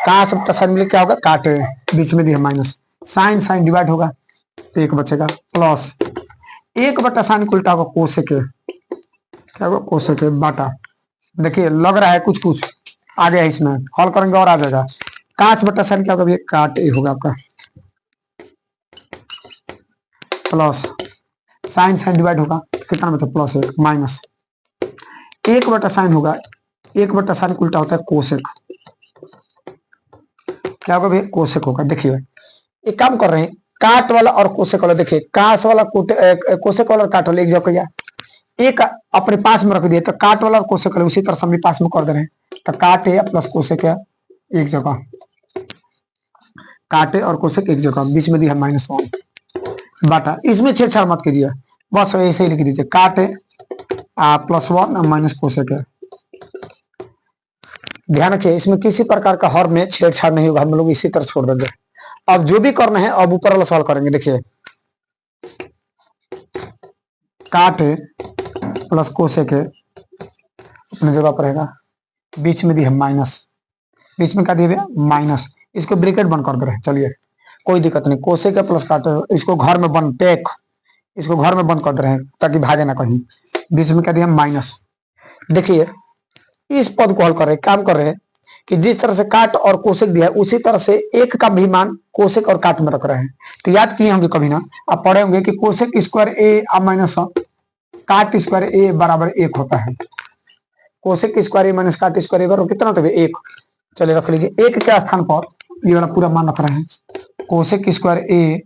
काश बटा साइन मिले क्या होगा, काट ए, बीच में दिया माइनस, साइन साइन डिवाइड होगा तो 1 बचेगा प्लस 1 बटा साइन को उल्टा होगा कोसेक, क्या होगा कोसेक बाटा। देखिए लग रहा है कुछ कुछ आ गया, इसमें हल करेंगे और आ जाएगा। काश बटा साइन क्या होगा भैया, काट ए होगा आपका प्लस साइन साइन डिवाइड होगा कितना बचा, प्लस 1 माइनस 1 बटा साइन होगा, 1 बटा साइन को उल्टा होता है कोसेक, क्या होगा भैया कोसेक होगा। देखिए एक काम कर रहे हैं, काट वाला और कोसेक वाला, देखिए काश वाला कोसेक वाला काट वाला एक जगह एक अपने पास में रख दिए, तो काट वाला और कोसेक वाला उसी तरह से अपने पास में कर दे रहे हैं। तो काट है प्लस कोसेक है एक जगह, काटे और कोसेक एक जगह, बीच में दिया -1 बाटा। इसमें छेड़छाड़ मत कीजिए, बस ऐसे ही लिख दीजिए काटे +1 माइनस कोसेक है। ध्यान रखिए इसमें किसी प्रकार का हर में छेड़छाड़ नहीं होगा, हम लोग इसी तरह छोड़ देंगे। अब जो भी करना है अब ऊपर वाला सवाल करेंगे। देखिए काटे प्लस कोसेक है अपनी जगह पर रहेगा, बीच में दिया माइनस, बीच में क्या दिया माइनस, इसको ब्रैकेट बंद कर दे रहे हैं। चलिए कोई दिक्कत नहीं, कोसेक प्लस काटे इसको घर में बंद, टेक इसको घर में बंद कर दे रहे हैं ताकि भागे ना कहीं, बीच में क्या दिया माइनस। देखिए इस पद को हल कर रहे हैं, काम कर रहे हैं कि जिस तरह से काट और कोसेक दिया है उसी तरह से एक का भी मान कोसेक और काट में रख रहे हैं। तो याद किए होंगे कभी ना, आप पढ़े होंगे कि कोसेक स्क्वायर ए माइनस काट स्क्वायर ए बराबर 1 होता है। कोसेक स्क्वायर ए माइनस काट स्क्वायर ए बराबर कितना होता है 1। चलिए रख लीजिए, एक के स्थान पर ये वाला पूरा मान रख रहे हैं, कोसेक स्क्वायर ए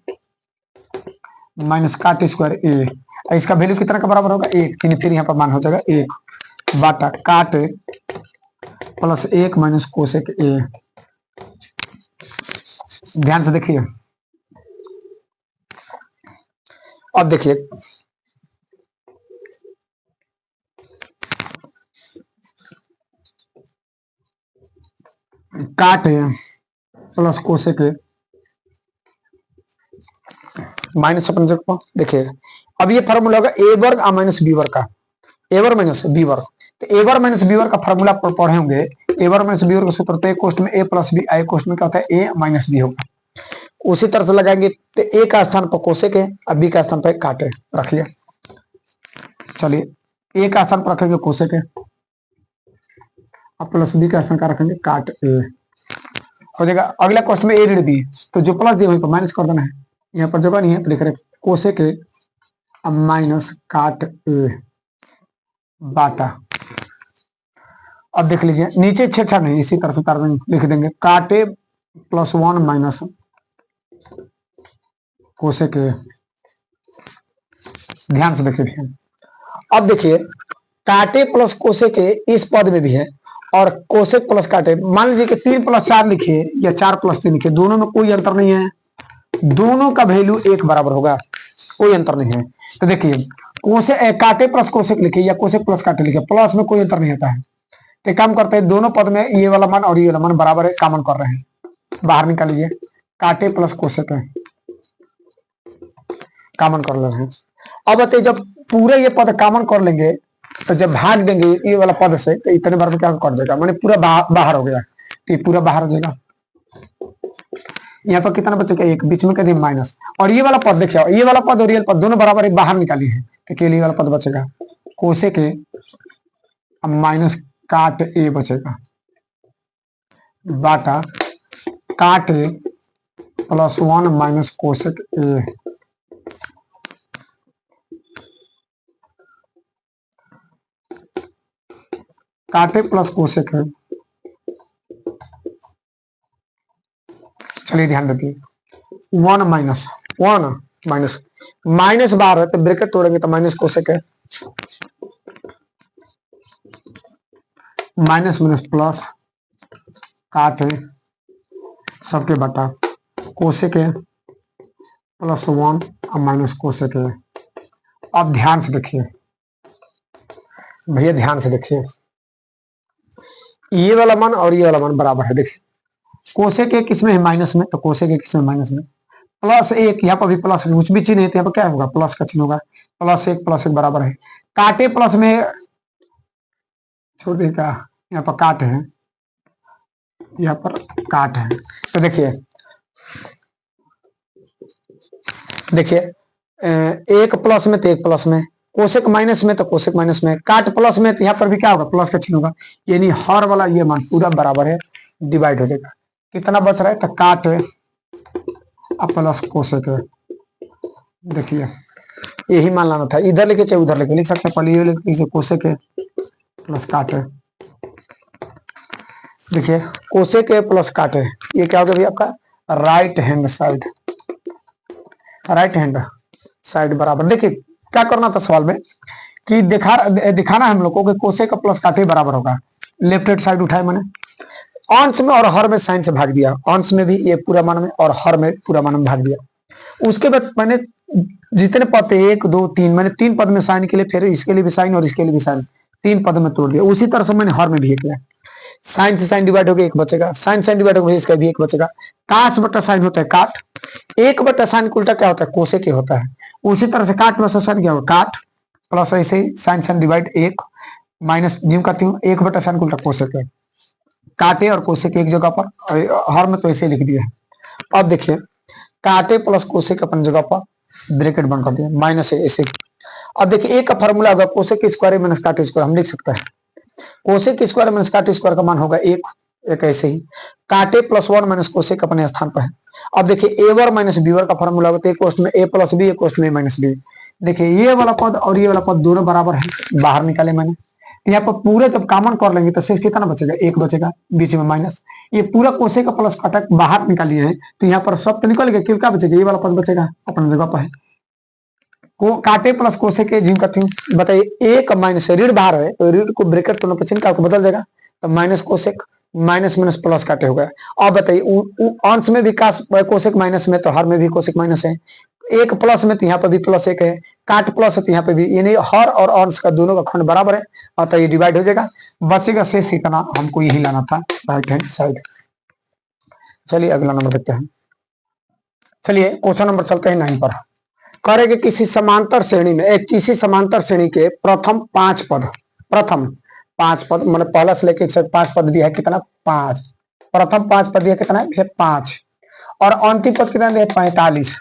माइनस काट स्क्वायर ए, इसका वैल्यू कितना का बराबर होगा 1, यानी फिर यहाँ पर मान हो जाएगा 1 बाटा काट प्लस 1 माइनस कोसेक ए। ध्यान से देखिए, अब देखिए काट प्लस कोसेक माइनस अपन जगह देखिए, अब ये फॉर्मूला होगा ए वर्ग माइनस बी वर्ग का, ए वर्ग माइनस बी वर्ग। तो ए वर्ग माइनस बी वर्ग का फॉर्मूला पढ़े होंगे, ए वर्ग माइनस बी वर्ग का सूत्र, तो ए कोष्ट में ए प्लस बी, आई कोष्ट में क्या होता है ए माइनस बी होगा। उसी तरह से लगाएंगे, तो ए का स्थान पर कोसेक है और बी का स्थान पर काट है, रख लिया। चलिए ए का स्थान पर रखेंगे कोसेक है और प्लस बी का स्थान का रखेंगे काट ए, हो जाएगा। अगला क्वेश्चन में ए ऋण बी, तो जो प्लस दिया वहीं पर माइनस कर देना है, यहाँ पर जगह नहीं है, लिख रहे कोसेक ए माइनस काट ए बाटा। अब देख लीजिए नीचे छेड़छाड़ नहीं, इसी तरह से उतार देंगे, लिख देंगे काट ए प्लस 1 माइनस कोसेक ए। ध्यान से देखिए, अब देखिए काटे प्लस कोसेक ए इस पद में भी है और कोसेक प्लस काटे, मान लीजिए कि 3 प्लस 4 लिखिए या 4 प्लस 3 लिखिए, दोनों में कोई अंतर नहीं है, दोनों का वैल्यू 1 बराबर होगा, कोई अंतर नहीं है। तो देखिए कोसेक काटे प्लस कोसेक लिखिए या कोसेक प्लस काटे लिखिए, प्लस में कोई अंतर नहीं होता है। तो काम करते हैं, दोनों पद में ये वाला मान और ये वाला मान बराबर है, कॉमन कर रहे हैं, बाहर निकाल लीजिए, काटे प्लस कोसेक है कॉमन कर ले रहे हैं। अब बताइए जब पूरे ये पद कॉमन कर लेंगे तो जब भाग देंगे ये वाला पद से, तो इतने बार में क्या कर जाएगा, माने पूरा बाहर हो गया, तो ये पूरा बाहर हो जाएगा। यहाँ पर कितना बचेगा 1, बीच में कहीं माइनस, और ये वाला पद देखिए, ये वाला पद और रियल पद दोनों बराबर है, बाहर निकाली है, तो केवल ये वाला पद बचेगा कोसेक ए माइनस काट ए बचेगा बाटा काट ए प्लस 1 माइनस कोसेक ए। काटे प्लस कोसेक है, चलिए ध्यान रखिए 1 माइनस माइनस बाहर है तो ब्रैकेट तोड़ेंगे तो माइनस कोसेक है, माइनस माइनस प्लस काट है सबके बटा कोसेक है प्लस 1 और माइनस कोसेक है। अब ध्यान से देखिए भैया, ध्यान से देखिए, ये वाला मान और ये वाला मान बराबर है। देखिए कोसेक एक किसमें है माइनस में, तो कोसेक एक किसमें माइनस में, प्लस 1 यहाँ पर भी प्लस कुछ भी चिन्ह है तो यहाँ पर क्या होगा प्लस का चिन्ह होगा, प्लस 1 बराबर है। काटे प्लस में छोड़ देगा, यहाँ पर काट है, यहाँ पर काट है। तो देखिए एक प्लस में तो एक प्लस में, कोसेक माइनस में तो कोसेक माइनस में, काट प्लस में तो यहाँ पर भी क्या होगा प्लस का चिन्ह होगा, यानी हर वाला ये मान पूरा बराबर है, डिवाइड हो जाएगा। कितना बच रहा है, तो काट है अब प्लस कोसेक है। देखिए यही मान लाना था, इधर लिखे चाहे उधर लिखे, लिख सकते हैं, पहले ये लिख लीजिए कोसेक है प्लस काट है। देखिए कोसेक है प्लस काट है, ये क्या होगा भैया आपका राइट हैंड साइड बराबर। देखिए क्या करना था सवाल में कि दिखाना हम लोग को कि कोसेक का प्लस काटे बराबर होगा, लेफ्ट हैंड साइड उठाए मैंने, अंश में और हर में साइन से भाग दिया, अंश में भी ये पूरा मान में और हर में पूरा मान में भाग दिया। उसके बाद मैंने जितने पद थे 1 2 3, मैंने 3 पद में साइन के लिए, फिर इसके लिए भी साइन और इसके लिए भी साइन, 3 पद में तोड़ दिया। उसी तरह से मैंने हर में भी किया, साइन से साइन डिवाइड हो गया 1 बचेगा, साइन डिवाइड हो गया इसका भी 1 बचेगा। काश बटा साइन होता है काट, 1 बटा साइन उल्टा क्या होता है कोसेक के होता है। उसी तरह से काट वर्सेस साइन क्या होगा काट प्लस ऐसे ही साइन डिवाइड 1 माइनस जिम करती हूँ 1 बटा साइन उल्टा कोसेक है, काटे और कोसेक एक जगह पर, हर में तो ऐसे लिख दिया है। अब देखिए काटे प्लस कोसेक अपन जगह पर ब्रैकेट बंद कर दिया माइनस ऐसे। अब देखिए एक का फॉर्मूला होगा कोसेक स्क्वायर माइनस काटे स्क्वायर, हम लिख सकते हैं कोसेक स्क्वायर माइनस काटे स्क्वायर का मान होगा 1, एक ऐसे ही काटे प्लस वन माइनस कोसेक अपने स्थान पर है। अब देखिए ए वर माइनस बी वर का फॉर्मूला होता है कोष्ट में ए प्लस बी, कोष्ट में माइनस बी। देखिए ये वाला पद और ये वाला पद दोनों बराबर है, बाहर निकाले मैंने। तो यहाँ पर पूरे जब कॉमन कर लेंगे तो शेष कितना बचेगा, एक बचेगा, बीच में माइनस। ये पूरा कोसे का प्लस कटक बाहर निकालिए है तो यहाँ पर सब तो निकल गया, क्या बचेगा, ये वाला पद बचेगा, अपने जगह पर है। को काटे प्लस कोसे के जिम करती हूँ, बताइए एक माइनस ऋण बाहर है तो ऋण को ब्रैकेट करना पचिन का बदल जाएगा, तो minus cosec, minus minus plus काटे हो गया। अब बताइए अंश में भी कोसेक माइनस में, तो हर में भी कोसेक माइनस है, एक प्लस में तो यहाँ पर भी प्लस एक है, काट प्लस है तो यहाँ पे भी, यानी हर और अंश का दोनों का खंड बराबर है, अतः ये डिवाइड हो जाएगा, बचेगा शेष इतना, हमको यही लाना था राइट हैंड साइड। चलिए अगला नंबर देखते हैं। चलिए क्वेश्चन नंबर चलते हैं 9 पर। करेंगे किसी समांतर श्रेणी में, किसी समांतर श्रेणी के प्रथम 5 पद, प्रथम 5 पद मतलब पहला से लेकर 5 पद दिया है, कितना 5, प्रथम 5 पद दिया कितना है 5, और अंतिम पद कितना दिया 45,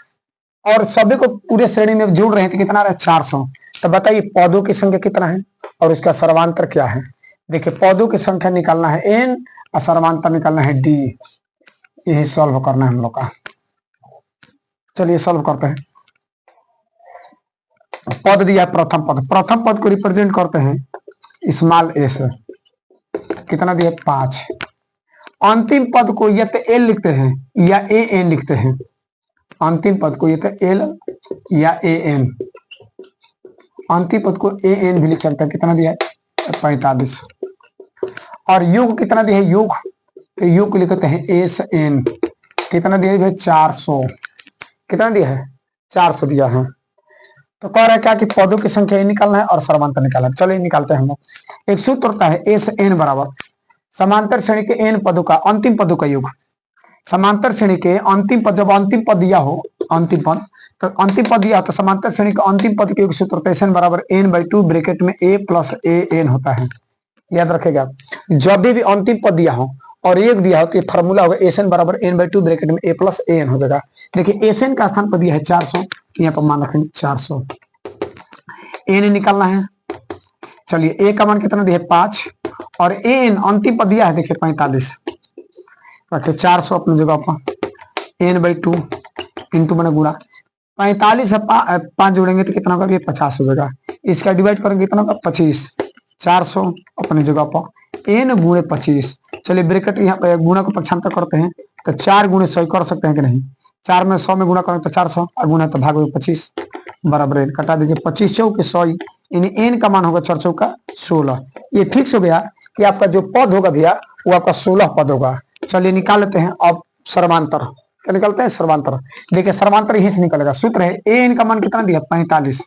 और सभी को पूरे श्रेणी में जोड़ रहे थे, कितना रहा 400। तो बताइए पदों की संख्या कितना है और उसका सर्वांतर क्या है। देखिए पदों की संख्या निकालना है n और सर्वांतर निकालना है d, यही सॉल्व करना है हम लोग का। चलिए सॉल्व करते हैं। पद दिया प्रथम पद, प्रथम पद को रिप्रेजेंट करते हैं स्मॉल ए से, कितना दिया 5। अंतिम पद को या तो एल लिखते हैं या ए एन लिखते हैं, अंतिम पद को या तो एल या ए एन, अंतिम पद को ए एन भी लिख सकते हैं, कितना दिया है 45। और योग कितना दिया है, योग तो योग को लिखते हैं एस एन, कितना दिया है 400, कितना दिया है 400 दिया है। तो कह रहा है क्या कि पदों की संख्या ये निकालना है और सर्वांतर निकालना है। चलिए निकालते हैं हम लोग। एक सूत्र होता है एस एन बराबर समांतर श्रेणी के एन पदों का अंतिम पदों का योग। समांतर श्रेणी के अंतिम पद, जब अंतिम पद दिया हो, अंतिम पद तो अंतिम पद दिया तो समांतर श्रेणी का अंतिम पद के योग सूत्र होता है एस एन बराबर n/2 ब्रैकेट में a प्लस ए एन होता है। याद रखेगा जब भी अंतिम पद दिया हो और एक दिया हो तो फॉर्मूला होगा एस एन बराबर n/2 ब्रैकेट में a प्लस ए एन हो जाएगा। देखिए एस एन का स्थान पर दिया है 400, यहाँ पर मान रखेंगे 400, एन निकालना है। चलिए ए का मान कितना दिया है 5 और ए एन अंतिम पद दिया है देखिए 45, रखिए 400 अपनी जगह पर, n/2 इंटू मैंने गुणा 45 से 5 जोड़ेंगे तो कितना होगा 50 हो जाएगा, इसका डिवाइड करेंगे कितना होगा 25, 400 अपनी जगह पर n गुणे 25। चलिए ब्रैकेट यहाँ पे गुणा को पक्षांतर करते हैं तो 4 गुणे 100 कर सकते हैं कि नहीं, 4 में 100 में गुणा करें तो 400 और गुणा तो भाग 25 बराबर n, कटा दीजिए 25 चौके 100, यानी n का मान होगा 4 चौका 16। ये फिक्स हो गया कि आपका जो पद होगा भैया वो आपका 16 पद होगा। चलिए निकाल लेते हैं अब सर्वांतर, क्या निकलते हैं सर्वांतर। देखिए सर्वांतर यहीं से निकलेगा, सूत्र है ए एन का मान कितना दिया 45,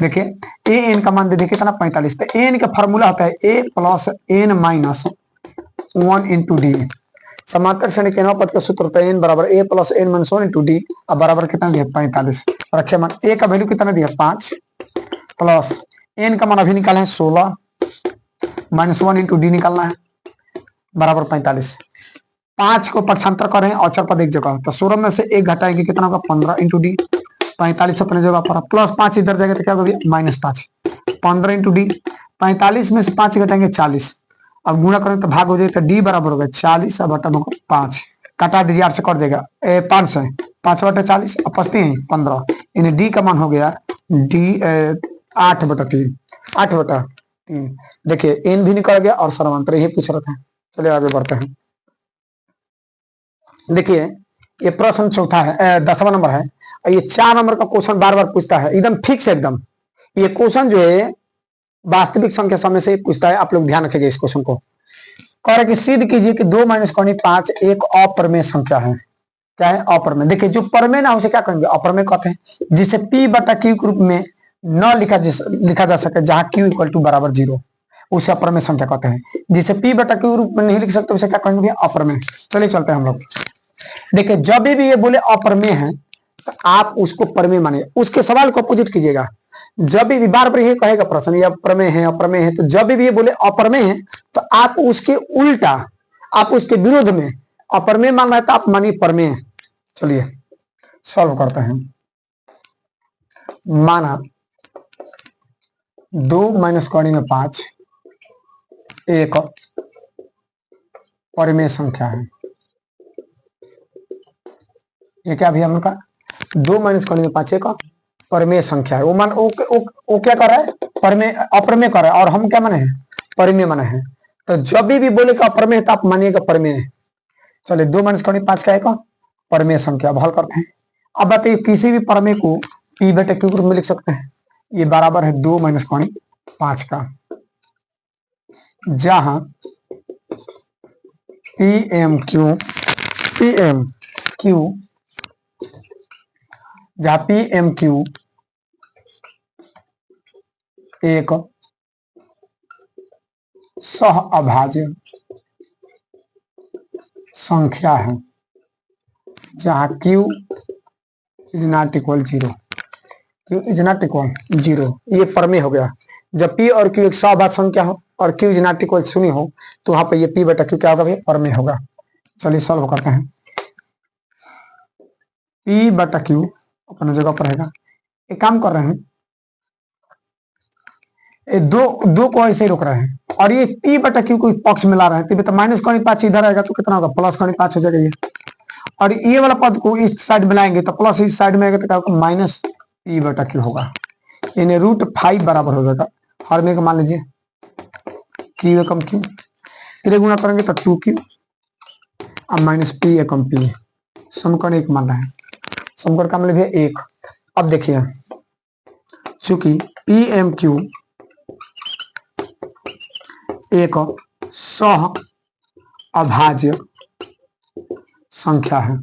देखिए ए एन का मान दे देखिए कितना 45, तो एन का फॉर्मूला होता है A plus N minus 1 into D. समांतर श्रेणी के पद का सूत्र होता है एन बराबर A plus N minus 1 into D, अब बराबर कितना दिया 45। रखिए मान ए का वैल्यू कितना दिया 5 प्लस एन का मान अभी निकाला है 16 माइनस 1 इंटू डी निकालना है बराबर 45। 5 को पक्षांतर करें अचर पद एक जगह, तो 16 में से 1 घटाएंगे कितना होगा 15 इंटू डी, 45 अपने जगह पर प्लस 5 इधर जाएगा तो क्या होगा -5, 15 इंटू डी, 45 में से 5 घटाएंगे 40, अब गुणा करें तो भाग हो जाए तो डी बराबर होगा 40 अब बटा 5, कटा दीजिए 8 से कट जाएगा 5 से 5 बटा 40 अपस्ती है 15, यानी डी का मान हो गया डी 8/3, 8/3। देखिए एन भी निकल गया और सर्वांतर यही पूछ रहे थे। चलिए आगे बढ़ते हैं। देखिए ये प्रश्न चौथा है 10वां नंबर है, ये 4 नंबर का क्वेश्चन बार बार पूछता है, एकदम फिक्स है एकदम। ये क्वेश्चन जो है वास्तविक संख्या समय से पूछता है, आप लोग ध्यान रखिएगा इस क्वेश्चन को। कह रहे कि सिद्ध कीजिए कि 2 - 5 एक अप्रमेय संख्या है। क्या है अप्रमेय। देखिए जो प्रमेय ना हो उसे क्या कहेंगे अप्रमेय कहते हैं, जिसे p/q के रूप में न लिखा जा सके जहां q = 0, उसे अप्रमेय संख्या कहते हैं। जिसे p/q रूप में नहीं लिख सकते उसे क्या कहेंगे अप्रमेय। चलिए चलते हैं हम लोग। देखिए जब भी ये बोले अप्रमेय है तो आप उसको प्रमेय मानिए, उसके सवाल को अपोजिट कीजिएगा। जब भी बार बार ये कहेगा प्रश्न ये अप्रमेय है अप्रमेय है, तो जब भी ये बोले अप्रमेय है तो आप उसके उल्टा, आप उसके विरोध में अप्रमेय मान रहे तो आप मानिए प्रमेय। चलिए सॉल्व करते हैं। माना 2 - 5 एक परिमेय संख्या है। ये क्या भैया हमने कहा 2 माइनस कोण में 5 एक परिमेय संख्या है। वो मान वो क्या कर रहा है, परिमेय अप्रमेय कर रहा है, और हम क्या माने हैं, परिमेय माने हैं। तो जब भी बोले का अप्रमेय तो आप मानिएगा परिमेय है। चलिए 2 माइनस कोण में 5 का एक परिमेय संख्या। अब हल करते हैं। अब बताइए किसी भी परिमेय को पी बटे क्यू के रूप में लिख सकते हैं। ये बराबर है 2 माइनस कोण 5 का, जहां पी एम क्यू जहां पी एम क्यू एक सह अभाज्य संख्या है, जहां Q is not equal 0, Q is not equal 0। ये परिमेय हो गया। जब P और Q एक सह अभाज्य संख्या हो और Q इज नॉट इक्वल 0 हो तो वहां पे ये P बटा Q क्या होगा भैया, परिमेय होगा। चलिए सॉल्व करते हैं। P बटा Q अपने जगह पर रहेगा। एक काम कर रहे हैं, दो को ऐसे ही रोक रहे हैं और ये P बटा Q को पक्ष में ला रहे हैं। तो माइनस कोण 5 इधर आएगा तो कितना होगा, प्लस कोण 5 हो जाएगा ये। और ये वाला पद को इस साइड में लाएंगे तो प्लस इस साइड में आएगा तो क्या होगा, माइनस P बटा Q होगा। यानी √5 बराबर हो जाएगा। हर में मान लीजिए Q एकम Q, फिर गुणा करेंगे तो 2Q और माइनस P एकम P। समीकरण 1 मान रहे हैं। समीकरण का मतलब है 1। अब देखिए चूंकि पी एम क्यू एक सह अभाज्य संख्या है।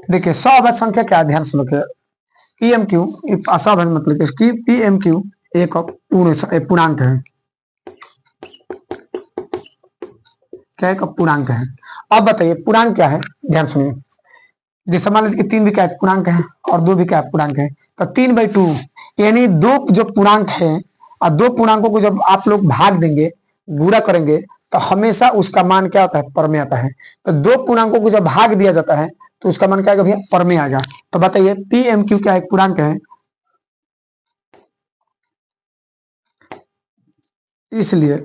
देखिए सह अभाज्य संख्या क्या है, ध्यान से देखिए। पी एम क्यू असहभाज्य मतलब कि पी एम क्यू एक पूर्णांक है, क्या एक पूर्णांक है। अब बताइए पूर्णांक क्या है, ध्यान सुनिए। जैसे मान लीजिए 3 भी क्या है, पूर्णांक है और 2 भी क्या है, पूर्णांक है। तो 3/2 यानी 2 जो पूर्णांक है और 2 पूर्णांकों को जब आप लोग भाग देंगे, गुणा करेंगे तो हमेशा उसका मान क्या होता है, परिमेय आता है। तो 2 पूर्णांकों को जब भाग दिया जाता है तो उसका मान क्या आएगा भैया, परिमेय आएगा। तो बताइए पी एम क्यू क्या एक पूर्णांक है, इसलिए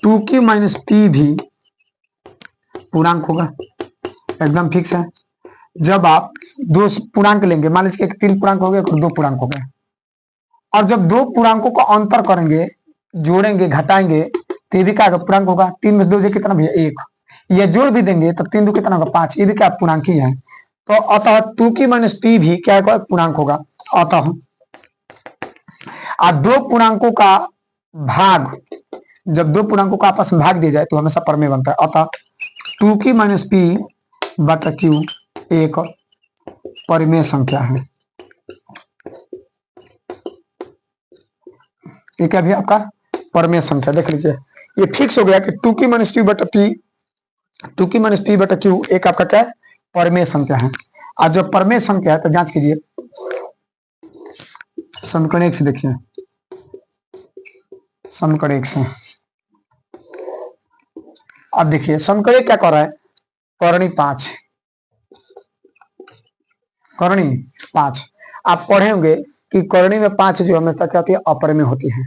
2Q माइनस P भी पूर्णांक होगा, एकदम फिक्स है। जब आप 2 पूर्णांक लेंगे, मान लीजिए 3 पूर्णांक हो गए और 2 पूर्णांक हो गए, और जब 2 पूर्णांकों का अंतर करेंगे, जोड़ेंगे घटाएंगे तो ये भी क्या पूर्णांक होगा। 3 में 2 कितना भैया 1, ये जोड़ भी देंगे तो 3 2 कितना होगा 5, ये भी क्या पूर्णांक ही है। तो अतः 2Q माइनस P भी क्या है, पूर्णांक होगा। अतः 2 पूर्णांकों का भाग, जब 2 पूर्णांकों का आपस में भाग दिया जाए तो हमेशा परिमेय बनता है। अतः 2Q माइनस P बटा Q एक परिमेय संख्या है। ये क्या भी आपका परिमेय संख्या, देख लीजिए ये फिक्स हो गया कि 2Q माइनस Q बटा P, 2Q माइनस P बटा Q एक आपका क्या है, परिमेय संख्या है। और जब परिमेय संख्या है तो जांच कीजिए समीकरण 1 से। देखिए समीकरण 1 से अब देखिए समीकरण 1 क्या कर रहा है, करणी 5। आप पढ़े होंगे कि करणी में 5 जो हमेशा क्या होती है, अपरिमेय होती है।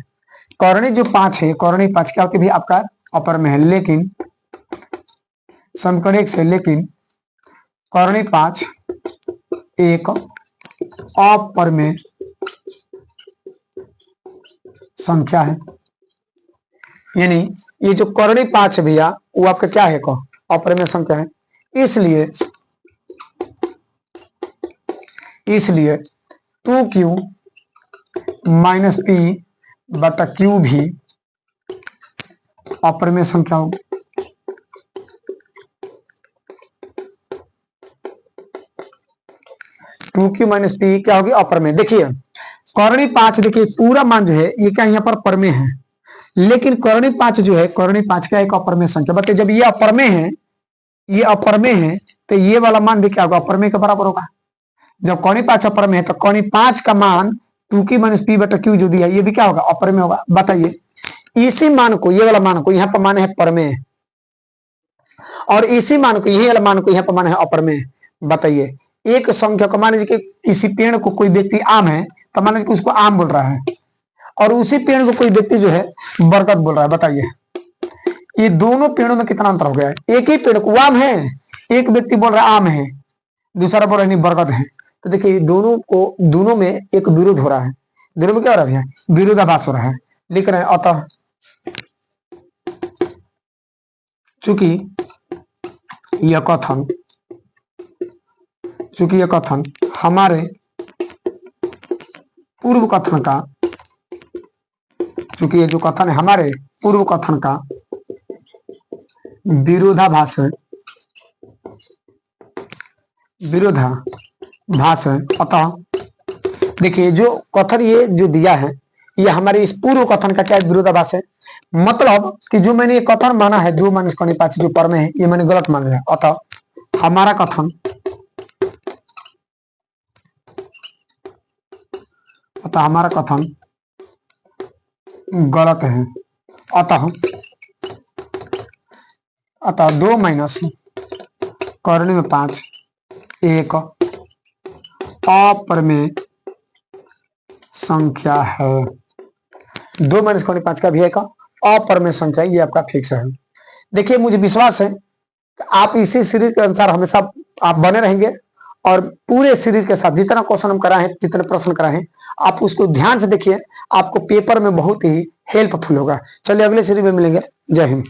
करणी जो 5 है, करणी 5 क्या होती है आपका, अपरिमेय है। लेकिन समीकरण 1 से, लेकिन करणी 5 एक अपरिमेय संख्या है। यानी ये जो करणी 5 है भैया वो आपका क्या है, अपरिमेय संख्या है। इसलिए 2Q माइनस P बटा Q भी अपरिमेय संख्या होगी। टू क्यू माइनस पी क्या होगी, अपरिमेय। देखिए करणी 5, देखिए पूरा मान जो है ये क्या यहाँ पर परिमेय है, लेकिन करणी 5 जो है, करणी 5 का एक अपरिमेय संख्या। बताइए जब ये अपरिमेय है, ये अपरिमेय है तो ये वाला मान भी क्या होगा, अपरिमेय के बराबर होगा। जब करणी 5 अपरिमेय है तो करणी 5 का मान 2Q माइनस P बटा Q जो दिया ये भी क्या होगा, अपरिमेय होगा। बताइए इसी मान को, ये वाला मान को यहाँ पर मान है परिमेय, और इसी मान को, यही वाला मान को यहाँ पर मान है अपरिमेय। बताइए एक संख्या को, मान लीजिए कि किसी पेड़ को कोई व्यक्ति आम है तो मान लीजिए कि उसको आम बोल रहा है, और उसी पेड़ को कोई व्यक्ति जो है बरगद बोल रहा है। बताइए ये दोनों पेड़ों में कितना अंतर हो गया है? एक ही पेड़ को आम है, एक व्यक्ति बोल रहा है आम है, दूसरा बोल रहा है नहीं बरगद है। तो देखिए दोनों में एक विरोध हो रहा है। दोनों में क्या हो रहा है? विरोधाभास हो रहा है। लिख रहे हैं अतः चूंकि यह कथन हमारे पूर्व कथन का, चूंकि ये जो कथन है हमारे पूर्व कथन का विरोधाभास है, अतः देखिए जो कथन ये जो दिया है ये हमारे इस पूर्व कथन का क्या विरोधाभास है। मतलब कि जो मैंने ये कथन माना है 2 - 5 जो पर में है ये मैंने गलत मान लिया। अतः हमारा कथन गलत है। अतः 2 - करने में 5 एक अप्रमेय संख्या है। 2 - 5 का भी एक अप्रमेय संख्या, ये आपका फिक्स है। देखिए मुझे विश्वास है कि आप इसी सीरीज के अनुसार हमेशा आप बने रहेंगे और पूरे सीरीज के साथ जितना क्वेश्चन हम कराएं, जितने प्रश्न कराएं, आप उसको ध्यान से देखिए, आपको पेपर में बहुत ही हेल्पफुल होगा। चलिए अगले सीरीज में मिलेंगे। जय हिंद।